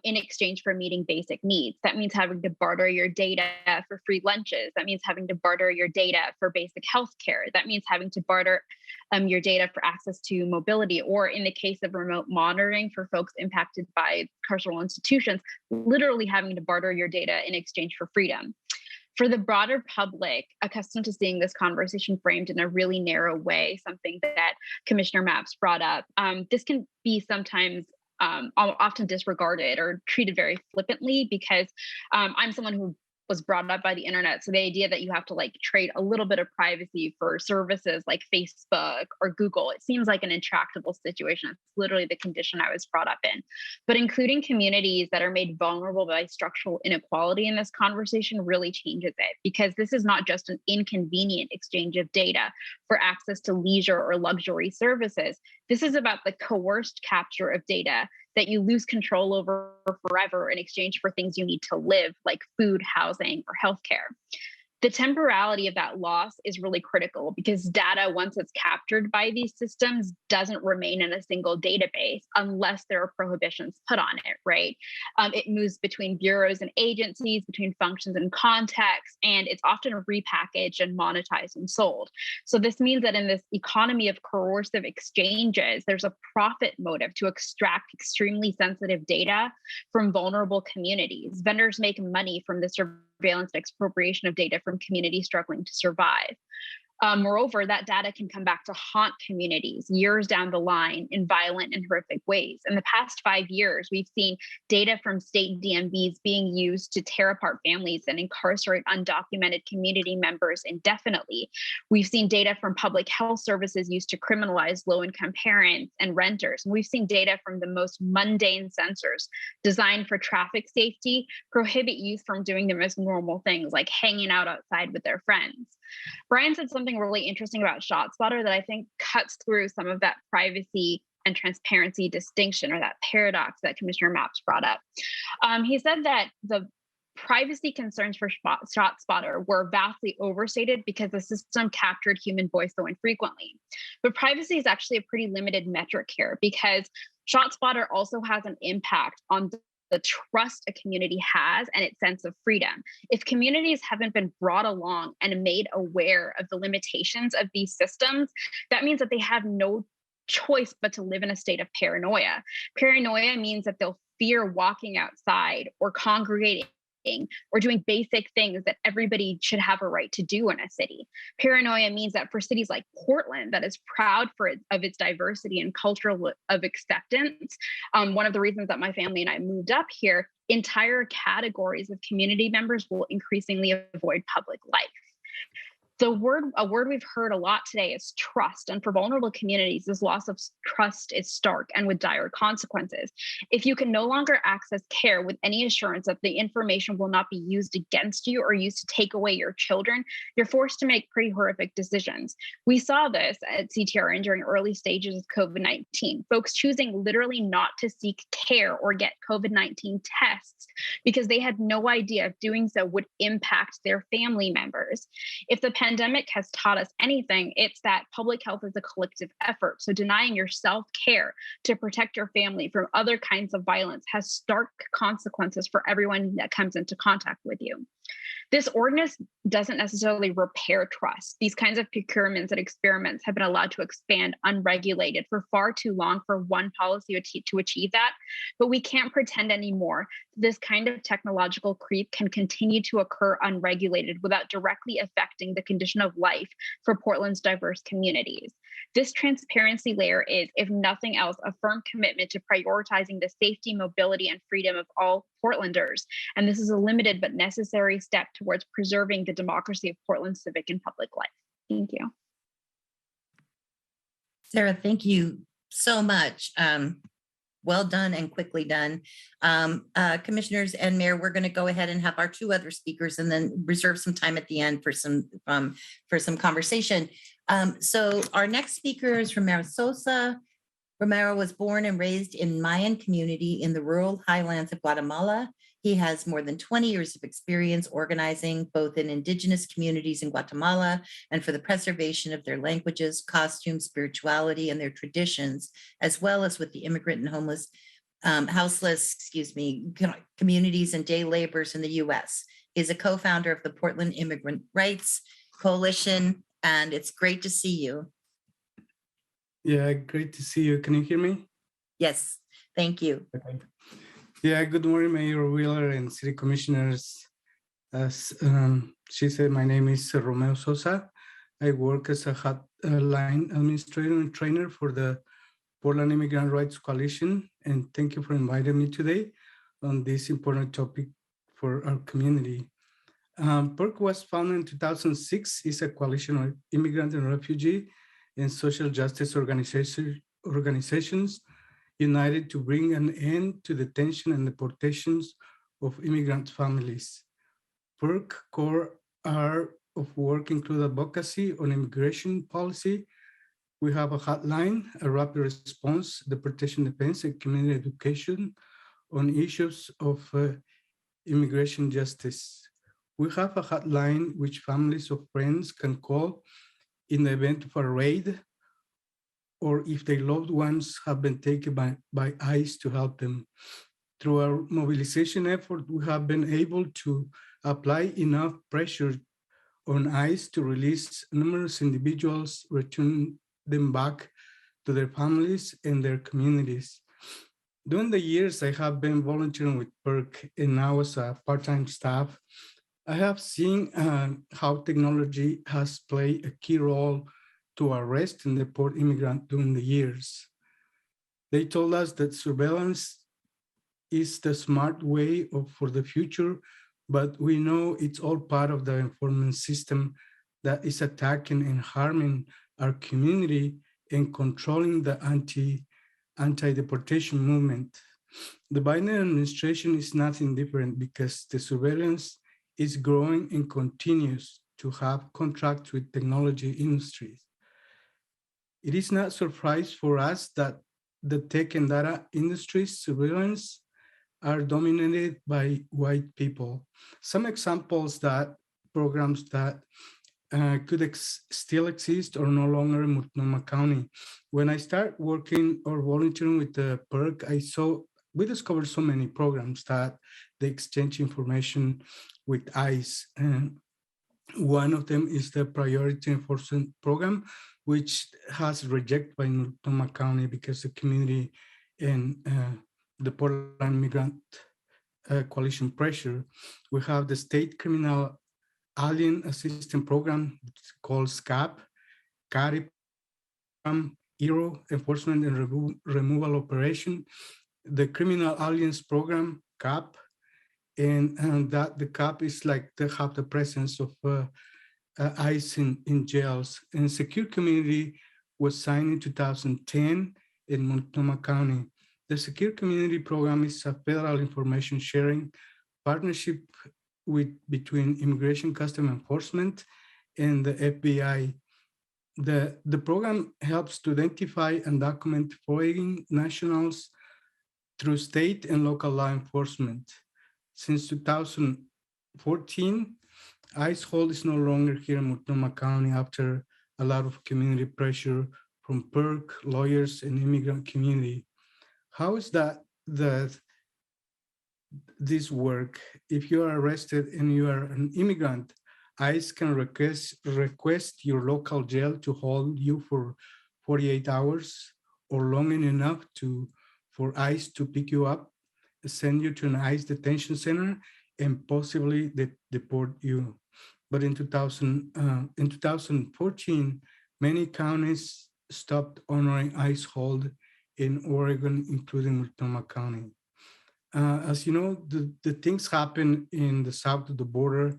in exchange for meeting basic needs. That means having to barter your data for free lunches. That means having to barter your data for basic health care. That means having to barter your data for access to mobility, or in the case of remote monitoring for folks impacted by carceral institutions, literally having to barter your data in exchange for freedom. For the broader public, accustomed to seeing this conversation framed in a really narrow way, something that Commissioner Mapps brought up, this can be sometimes often disregarded or treated very flippantly because I'm someone who was brought up by the internet. So the idea that you have to like trade a little bit of privacy for services like Facebook or Google, it seems like an intractable situation. It's literally the condition I was brought up in. But including communities that are made vulnerable by structural inequality in this conversation really changes it, because this is not just an inconvenient exchange of data for access to leisure or luxury services. This is about the coerced capture of data that you lose control over forever in exchange for things you need to live, like food, housing, or healthcare. The temporality of that loss is really critical because data, once it's captured by these systems, doesn't remain in a single database unless there are prohibitions put on it, right? It moves between bureaus and agencies, between functions and contexts, and it's often repackaged and monetized and sold. So this means that in this economy of coercive exchanges, there's a profit motive to extract extremely sensitive data from vulnerable communities. Vendors make money from the surveillance and expropriation of data from communities struggling to survive. Moreover, that data can come back to haunt communities years down the line in violent and horrific ways. In the past 5 years, we've seen data from state DMVs being used to tear apart families and incarcerate undocumented community members indefinitely. We've seen data from public health services used to criminalize low-income parents and renters. And we've seen data from the most mundane sensors designed for traffic safety prohibit youth from doing the most normal things like hanging out outside with their friends. Brian said something really interesting about ShotSpotter that I think cuts through some of that privacy and transparency distinction, or that paradox that Commissioner Mapps brought up. He said that the privacy concerns for ShotSpotter were vastly overstated because the system captured human voice so infrequently. But privacy is actually a pretty limited metric here because ShotSpotter also has an impact on the trust a community has and its sense of freedom. If communities haven't been brought along and made aware of the limitations of these systems, that means that they have no choice but to live in a state of paranoia. Paranoia means that they'll fear walking outside or congregating or doing basic things that everybody should have a right to do in a city. Paranoia means that for cities like Portland, that is proud of its diversity and culture of acceptance, one of the reasons that my family and I moved up here, entire categories of community members will increasingly avoid public life. A word we've heard a lot today is trust. And for vulnerable communities, this loss of trust is stark and with dire consequences. If you can no longer access care with any assurance that the information will not be used against you or used to take away your children, you're forced to make pretty horrific decisions. We saw this at CTRN during early stages of COVID-19, folks choosing literally not to seek care or get COVID-19 tests because they had no idea if doing so would impact their family members. If the pandemic has taught us anything, it's that public health is a collective effort. So denying yourself care to protect your family from other kinds of violence has stark consequences for everyone that comes into contact with you. This ordinance doesn't necessarily repair trust. These kinds of procurements and experiments have been allowed to expand unregulated for far too long for one policy to achieve that. But we can't pretend anymore this kind of technological creep can continue to occur unregulated without directly affecting the condition of life for Portland's diverse communities. This transparency layer is, if nothing else, a firm commitment to prioritizing the safety, mobility, and freedom of all Portlanders. And this is a limited but necessary step towards preserving the democracy of Portland's civic and public life. Thank you. Sarah, thank you so much. Well done and quickly done. Commissioners and Mayor, we're going to go ahead and have our two other speakers and then reserve some time at the end for some conversation. So our next speaker is Romero Sosa. Romero was born and raised in Mayan community in the rural highlands of Guatemala. He has more than 20 years of experience organizing both in indigenous communities in Guatemala and for the preservation of their languages, costumes, spirituality, and their traditions, as well as with the immigrant and homeless, houseless, communities and day laborers in the U.S. He's a co-founder of the Portland Immigrant Rights Coalition, and it's great to see you. Yeah, great to see you. Can you hear me? Yes, thank you. Okay. Yeah, good morning, Mayor Wheeler and City Commissioners. As she said, my name is Romeo Sosa. I work as a hotline administrator and trainer for the Portland Immigrant Rights Coalition, and thank you for inviting me today on this important topic for our community. PIRC was founded in 2006. It's a coalition of immigrant and refugee and social justice organizations united to bring an end to the detention and deportations of immigrant families. PIRC core area of work include advocacy on immigration policy. We have a hotline, a rapid response, deportation defense, and community education on issues of immigration justice. We have a hotline which families of friends can call in the event of a raid or if their loved ones have been taken by ICE to help them. Through our mobilization effort, we have been able to apply enough pressure on ICE to release numerous individuals, return them back to their families and their communities. During the years I have been volunteering with PIRC and now as a part-time staff, I have seen how technology has played a key role to arrest and deport immigrants during the years. They told us that surveillance is the smart way for the future, but we know it's all part of the enforcement system that is attacking and harming our community and controlling the anti-deportation movement. The Biden administration is nothing different because the surveillance is growing and continues to have contracts with technology industries. It is not a surprise for us that the tech and data industries surveillance are dominated by white people. Some examples that programs that could still exist or no longer in Multnomah County. When I started working or volunteering with the PIRC, we discovered so many programs that they exchange information with ICE. And one of them is the Priority Enforcement Program, which has rejected by Multnomah County because the community and the Portland Immigrant Coalition pressure. We have the State Criminal Alien Assistance Program called SCAP, CARI Program, ERO, Enforcement and Removal Operation, the Criminal Aliens Program, CAP, and that the CAP is like they have the presence of ICE in jails. And Secure Community was signed in 2010 in Multnomah County. The Secure Community Program is a federal information sharing partnership between Immigration Customs Enforcement and the FBI. The program helps to identify and document foreign nationals through state and local law enforcement. Since 2014, ICE hold is no longer here in Multnomah County after a lot of community pressure from PERC, lawyers, and immigrant community. How is this work? If you are arrested and you are an immigrant, ICE can request your local jail to hold you for 48 hours or long enough for ICE to pick you up, send you to an ICE detention center, and possibly deport you. But in 2014, many counties stopped honoring ICE hold in Oregon, including Multnomah County. As you know, the things happen in the south of the border.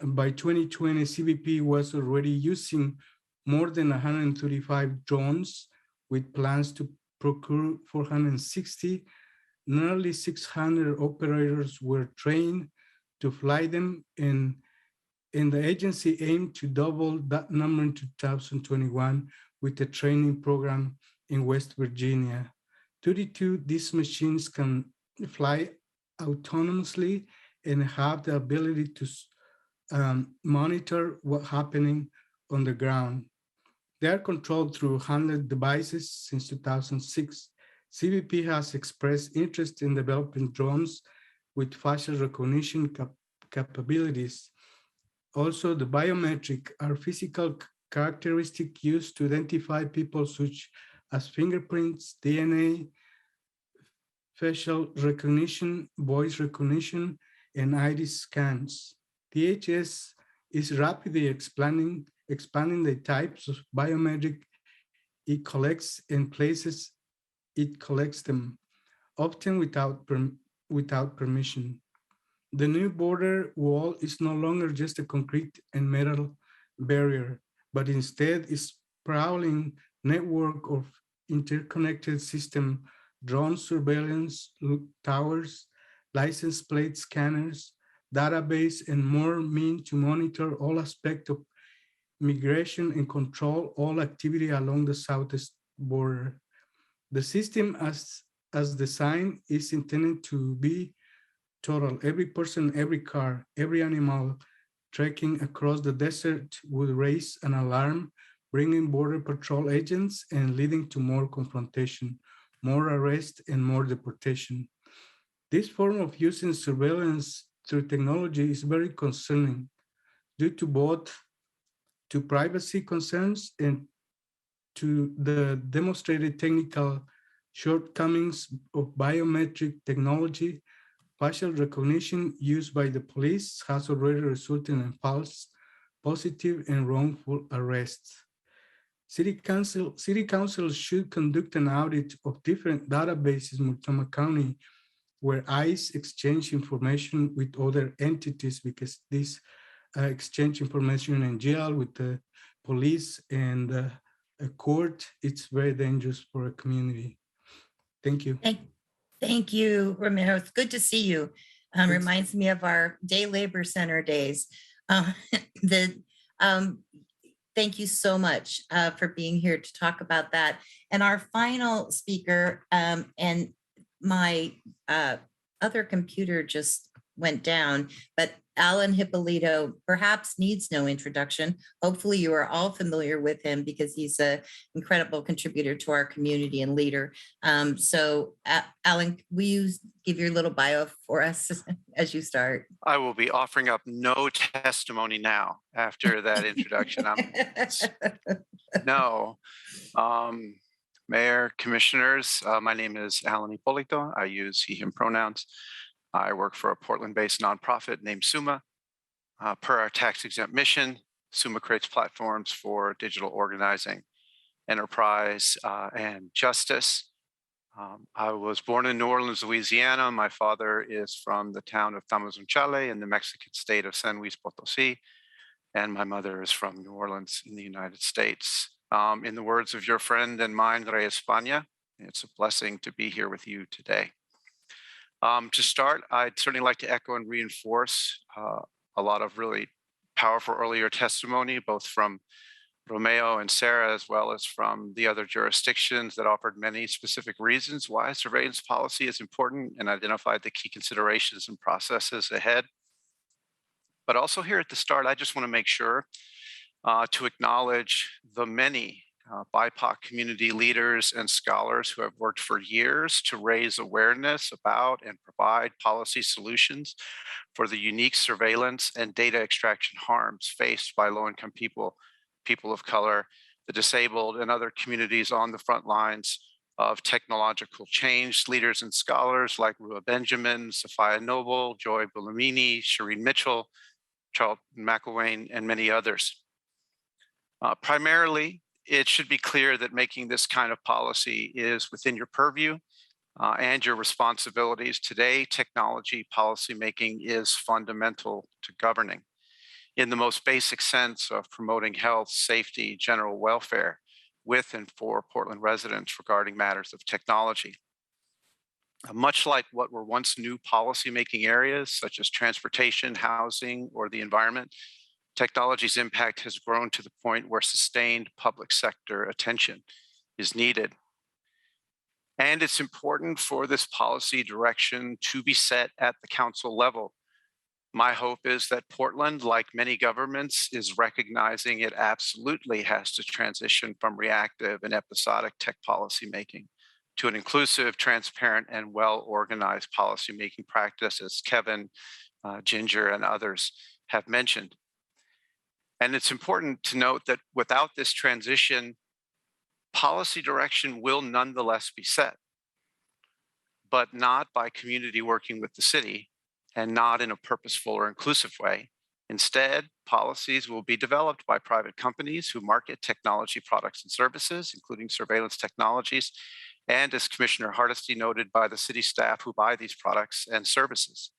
By 2020, CBP was already using more than 135 drones with plans to procure 460. Nearly 600 operators were trained to fly them, and the agency aimed to double that number in 2021 with a training program in West Virginia. 32 these machines can fly autonomously and have the ability to monitor what's happening on the ground. They are controlled through handheld devices since 2006. CBP has expressed interest in developing drones with facial recognition capabilities. Also, the biometric are physical characteristics used to identify people such as fingerprints, DNA, facial recognition, voice recognition, and iris scans. DHS is rapidly expanding the types of biometric it collects and places it collects them, often without permission. The new border wall is no longer just a concrete and metal barrier, but instead is sprawling network of interconnected system, drone surveillance towers, license plate scanners, database, and more mean to monitor all aspects of migration and control all activity along the southeast border. The system as designed is intended to be total. Every person, every car, every animal trekking across the desert would raise an alarm, bringing Border Patrol agents and leading to more confrontation, more arrest, and more deportation. This form of using surveillance through technology is very concerning due to both to privacy concerns and to the demonstrated technical shortcomings of biometric technology. Facial recognition used by the police has already resulted in false, positive, and wrongful arrests. City Council should conduct an audit of different databases in Multnomah County where ICE exchange information with other entities, because this exchange information in jail with the police and a court, it's very dangerous for a community. Thank you. Thank you, Romero. It's good to see you. Reminds me of our day labor center days. Thank you so much for being here to talk about that. And our final speaker, and my other computer just went down, but Alan Hippolyto perhaps needs no introduction. Hopefully you are all familiar with him because he's an incredible contributor to our community and leader. So Alan, will you give your little bio for us as you start? I will be offering up no testimony now after that introduction. Mayor, commissioners, my name is Alan Hippolyto. I use he, him pronouns. I work for a Portland-based nonprofit named SUMA. Per our tax-exempt mission, SUMA creates platforms for digital organizing, enterprise, and justice. I was born in New Orleans, Louisiana. My father is from the town of Tamazunchale in the Mexican state of San Luis Potosí. and my mother is from New Orleans in the United States. In the words of your friend and mine, Rey España, it's a blessing to be here with you today. To start, I'd certainly like to echo and reinforce a lot of really powerful earlier testimony, both from Romeo and Sarah, as well as from the other jurisdictions that offered many specific reasons why surveillance policy is important and identified the key considerations and processes ahead. But also here at the start, I just want to make sure to acknowledge the many BIPOC community leaders and scholars who have worked for years to raise awareness about and provide policy solutions for the unique surveillance and data extraction harms faced by low-income people, people of color, the disabled, and other communities on the front lines of technological change. Leaders and scholars like Rua Benjamin, Sophia Noble, Joy Bulamini, Shireen Mitchell, Charles McElwain, and many others. Primarily, it should be clear that making this kind of policy is within your purview and your responsibilities. Today, technology policymaking is fundamental to governing in the most basic sense of promoting health, safety, general welfare with and for Portland residents regarding matters of technology. Much like what were once new policymaking areas, such as transportation, housing, or the environment, technology's impact has grown to the point where sustained public sector attention is needed. And it's important for this policy direction to be set at the council level. My hope is that Portland, like many governments, is recognizing it absolutely has to transition from reactive and episodic tech policymaking to an inclusive, transparent, and well-organized policymaking practice, as Kevin, Ginger, and others have mentioned. And it's important to note that without this transition, policy direction will nonetheless be set, but not by community working with the city and not in a purposeful or inclusive way. Instead, policies will be developed by private companies who market technology products and services, including surveillance technologies, and as Commissioner Hardesty noted, by the city staff who buy these products and services.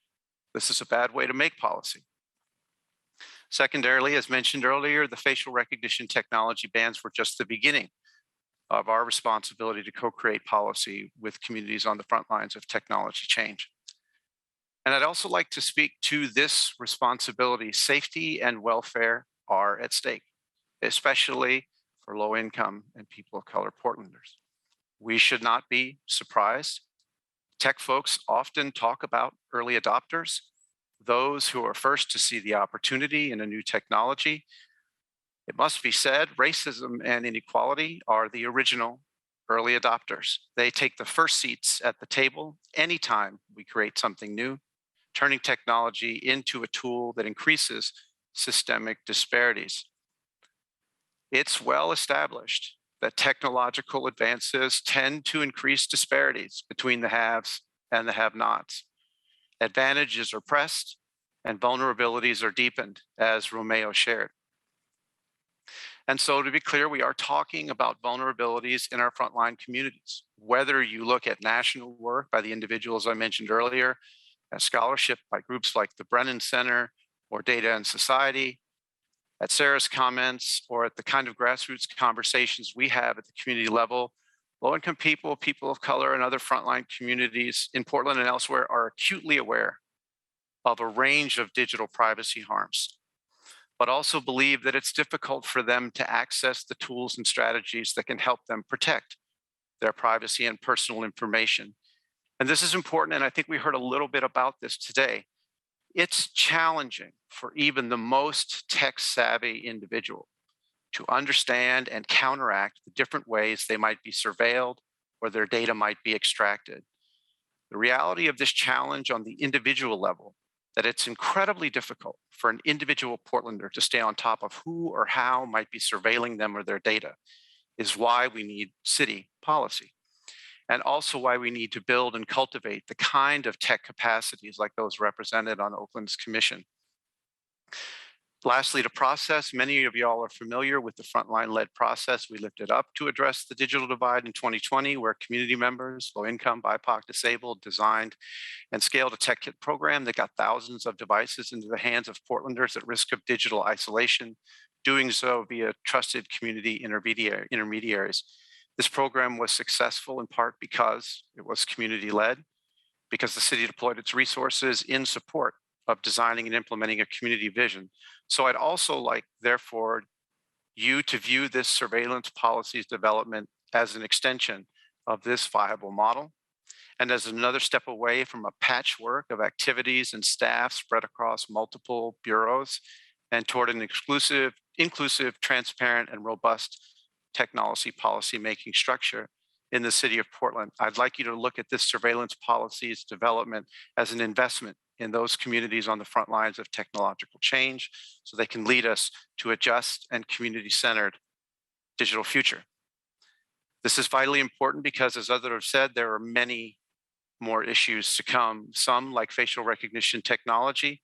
This is a bad way to make policy. Secondarily, as mentioned earlier, the facial recognition technology bans were just the beginning of our responsibility to co-create policy with communities on the front lines of technology change. And I'd also like to speak to this responsibility. Safety and welfare are at stake, especially for low income and people of color Portlanders. We should not be surprised. Tech folks often talk about early adopters, those who are first to see the opportunity in a new technology. It must be said, racism and inequality are the original early adopters. They take the first seats at the table anytime we create something new, turning technology into a tool that increases systemic disparities. It's well established that technological advances tend to increase disparities between the haves and the have-nots. Advantages are pressed and vulnerabilities are deepened, as Romeo shared. And so to be clear, we are talking about vulnerabilities in our frontline communities. Whether you look at national work by the individuals I mentioned earlier, at scholarship by groups like the Brennan Center or Data and Society, at Sarah's comments, or at the kind of grassroots conversations we have at the community level, low-income people, people of color, and other frontline communities in Portland and elsewhere are acutely aware of a range of digital privacy harms, but also believe that it's difficult for them to access the tools and strategies that can help them protect their privacy and personal information. And this is important, and I think we heard a little bit about this today. It's challenging for even the most tech-savvy individual to understand and counteract the different ways they might be surveilled or their data might be extracted. The reality of this challenge on the individual level, that it's incredibly difficult for an individual Portlander to stay on top of who or how might be surveilling them or their data, is why we need city policy. And also why we need to build and cultivate the kind of tech capacities like those represented on Oakland's commission. Lastly, the process. Many of y'all are familiar with the frontline-led process we lifted up to address the digital divide in 2020, where community members, low-income, BIPOC, disabled, designed and scaled a tech kit program that got thousands of devices into the hands of Portlanders at risk of digital isolation, doing so via trusted community intermediaries. This program was successful in part because it was community-led, because the city deployed its resources in support of designing and implementing a community vision. So I'd also like, therefore, you to view this surveillance policies development as an extension of this viable model, and as another step away from a patchwork of activities and staff spread across multiple bureaus, and toward an inclusive, transparent, and robust technology policy making structure in the city of Portland. I'd like you to look at this surveillance policies development as an investment in those communities on the front lines of technological change, so they can lead us to a just and community-centered digital future. This is vitally important because, as others have said, there are many more issues to come. Some, like facial recognition technology,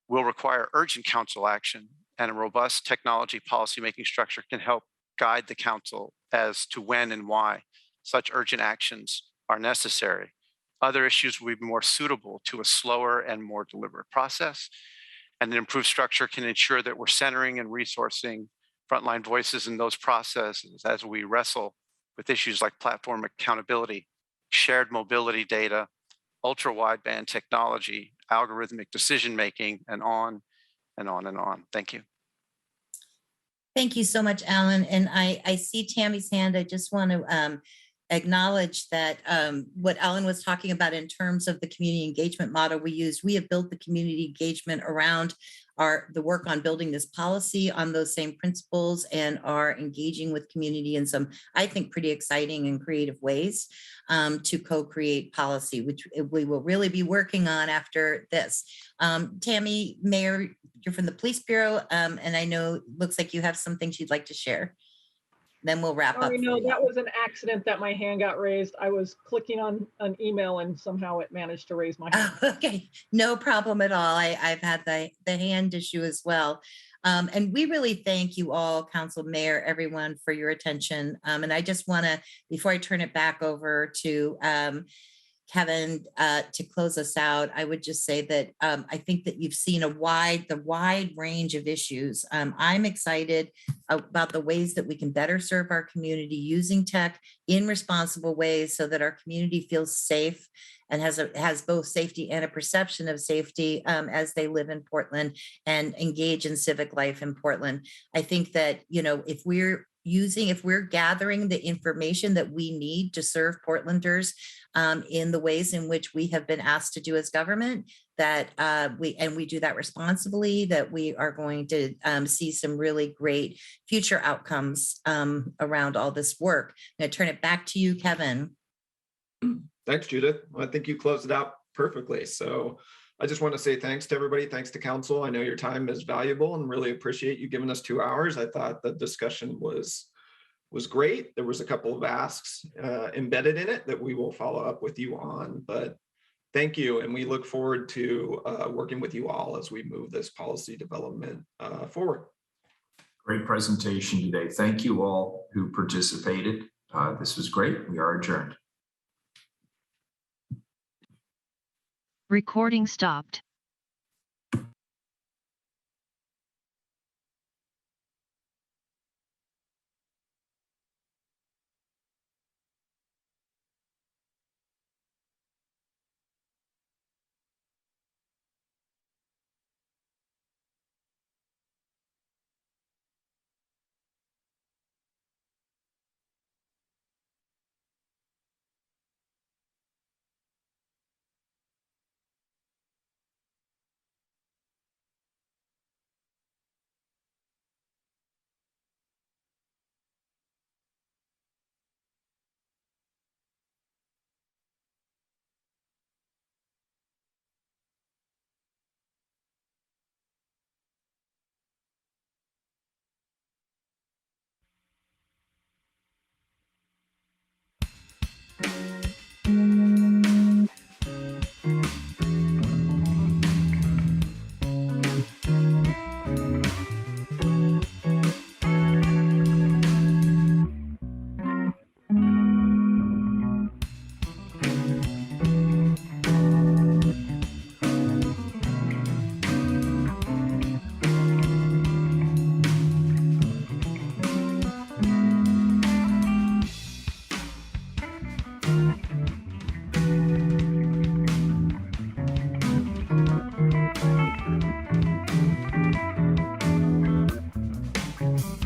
will require urgent council action, and a robust technology policymaking structure can help guide the council as to when and why such urgent actions are necessary. Other issues will be more suitable to a slower and more deliberate process, and an improved structure can ensure that we're centering and resourcing frontline voices in those processes as we wrestle with issues like platform accountability, shared mobility data, ultra-wideband technology, algorithmic decision-making, and on and on and on. Thank you. Thank you so much, Alan. And I see Tammy's hand. I just want to acknowledge that what Alan was talking about in terms of the community engagement model we used, we have built the community engagement around the work on building this policy on those same principles, and are engaging with community in some, I think, pretty exciting and creative ways to co-create policy, which we will really be working on after this. Tammy, Mayor, you're from the Police Bureau, and I know looks like you have some things you'd like to share. Then we'll wrap up. No, that was an accident that my hand got raised. I was clicking on an email and somehow it managed to raise my hand. Oh, okay, no problem at all. I've had the hand issue as well. And we really thank you all, Council, Mayor, everyone, for your attention. And I just want to, before I turn it back over to Kevin, to close us out, I would just say that I think that you've seen the wide range of issues. I'm excited about the ways that we can better serve our community using tech in responsible ways, so that our community feels safe and has both safety and a perception of safety as they live in Portland and engage in civic life in Portland. I think that, if we're gathering the information that we need to serve Portlanders in the ways in which we have been asked to do as government, that we do that responsibly, that we are going to see some really great future outcomes around all this work. I'm going to turn it back to you, Kevin. Thanks, Judith. Well, I think you closed it out perfectly. So I just want to say thanks to everybody. Thanks to council. I know your time is valuable and really appreciate you giving us 2 hours. I thought the discussion was great. There was a couple of asks embedded in it that we will follow up with you on, but thank you. And we look forward to working with you all as we move this policy development forward. Great presentation today. Thank you all who participated. This was great. We are adjourned. Recording stopped.